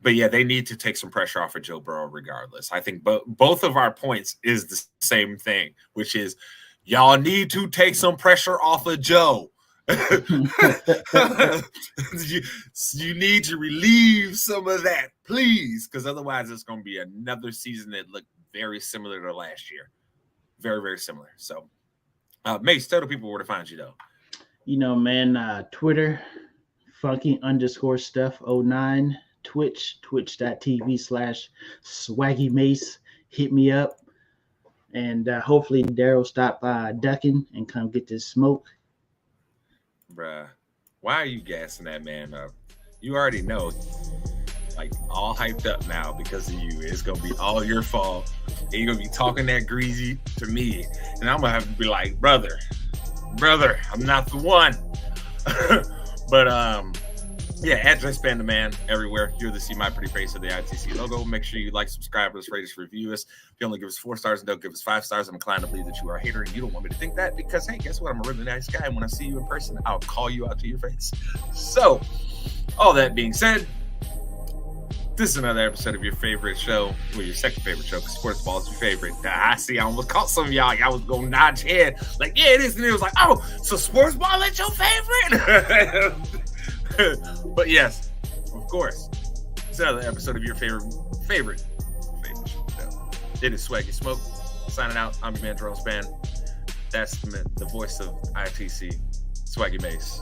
But yeah, they need to take some pressure off of Joe Burrow regardless. I think both of our points is the same thing, which is y'all need to take some pressure off of Joe. you need to relieve some of that, please, because otherwise it's going to be another season that looked very similar to last year. Very, very similar. So, Mace, tell the people where to find you, though. Man, Twitter, funky_stuff09, twitch.tv/Swaggy Mase. Hit me up. And hopefully Daryl stop ducking and come get this smoke. Bruh, why are you gassing that man up? You already know, like, all hyped up now because of you. It's going to be all your fault. And you're going to be talking that greasy to me. And I'm going to have to be like, brother, I'm not the one. But, yeah, address Band the Man everywhere. You're the See My Pretty Face of the ITC logo. Make sure you like, subscribe us, rate us, review us. If you only give us 4 stars and don't give us 5 stars, I'm inclined to believe that you are a hater, and you don't want me to think that because, hey, guess what? I'm a really nice guy, and when I see you in person, I'll call you out to your face. So, all that being said, This is another episode of your favorite show, well, your second favorite show, because sports ball is your favorite. I see, I almost caught some of y'all. Y'all was going to nod your head like, yeah, it is. And it was like, oh, so sports ball is your favorite? But yes, of course, it's another episode of your favorite show. It is Swaggy Smoke. Signing out. I'm your man, Jerome Span. That's the voice of ITC, Swaggy Mase.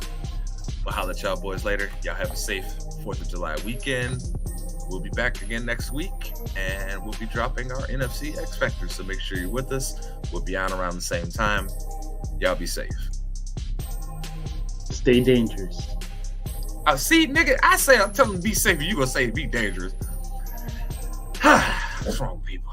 We'll holler at y'all boys later. Y'all have a safe 4th of July weekend. We'll be back again next week, and we'll be dropping our NFC X-Factors, so make sure you're with us. We'll be on around the same time. Y'all be safe. Stay dangerous. See, nigga, I'm telling them be safe, and you gonna say be dangerous. What's wrong with people?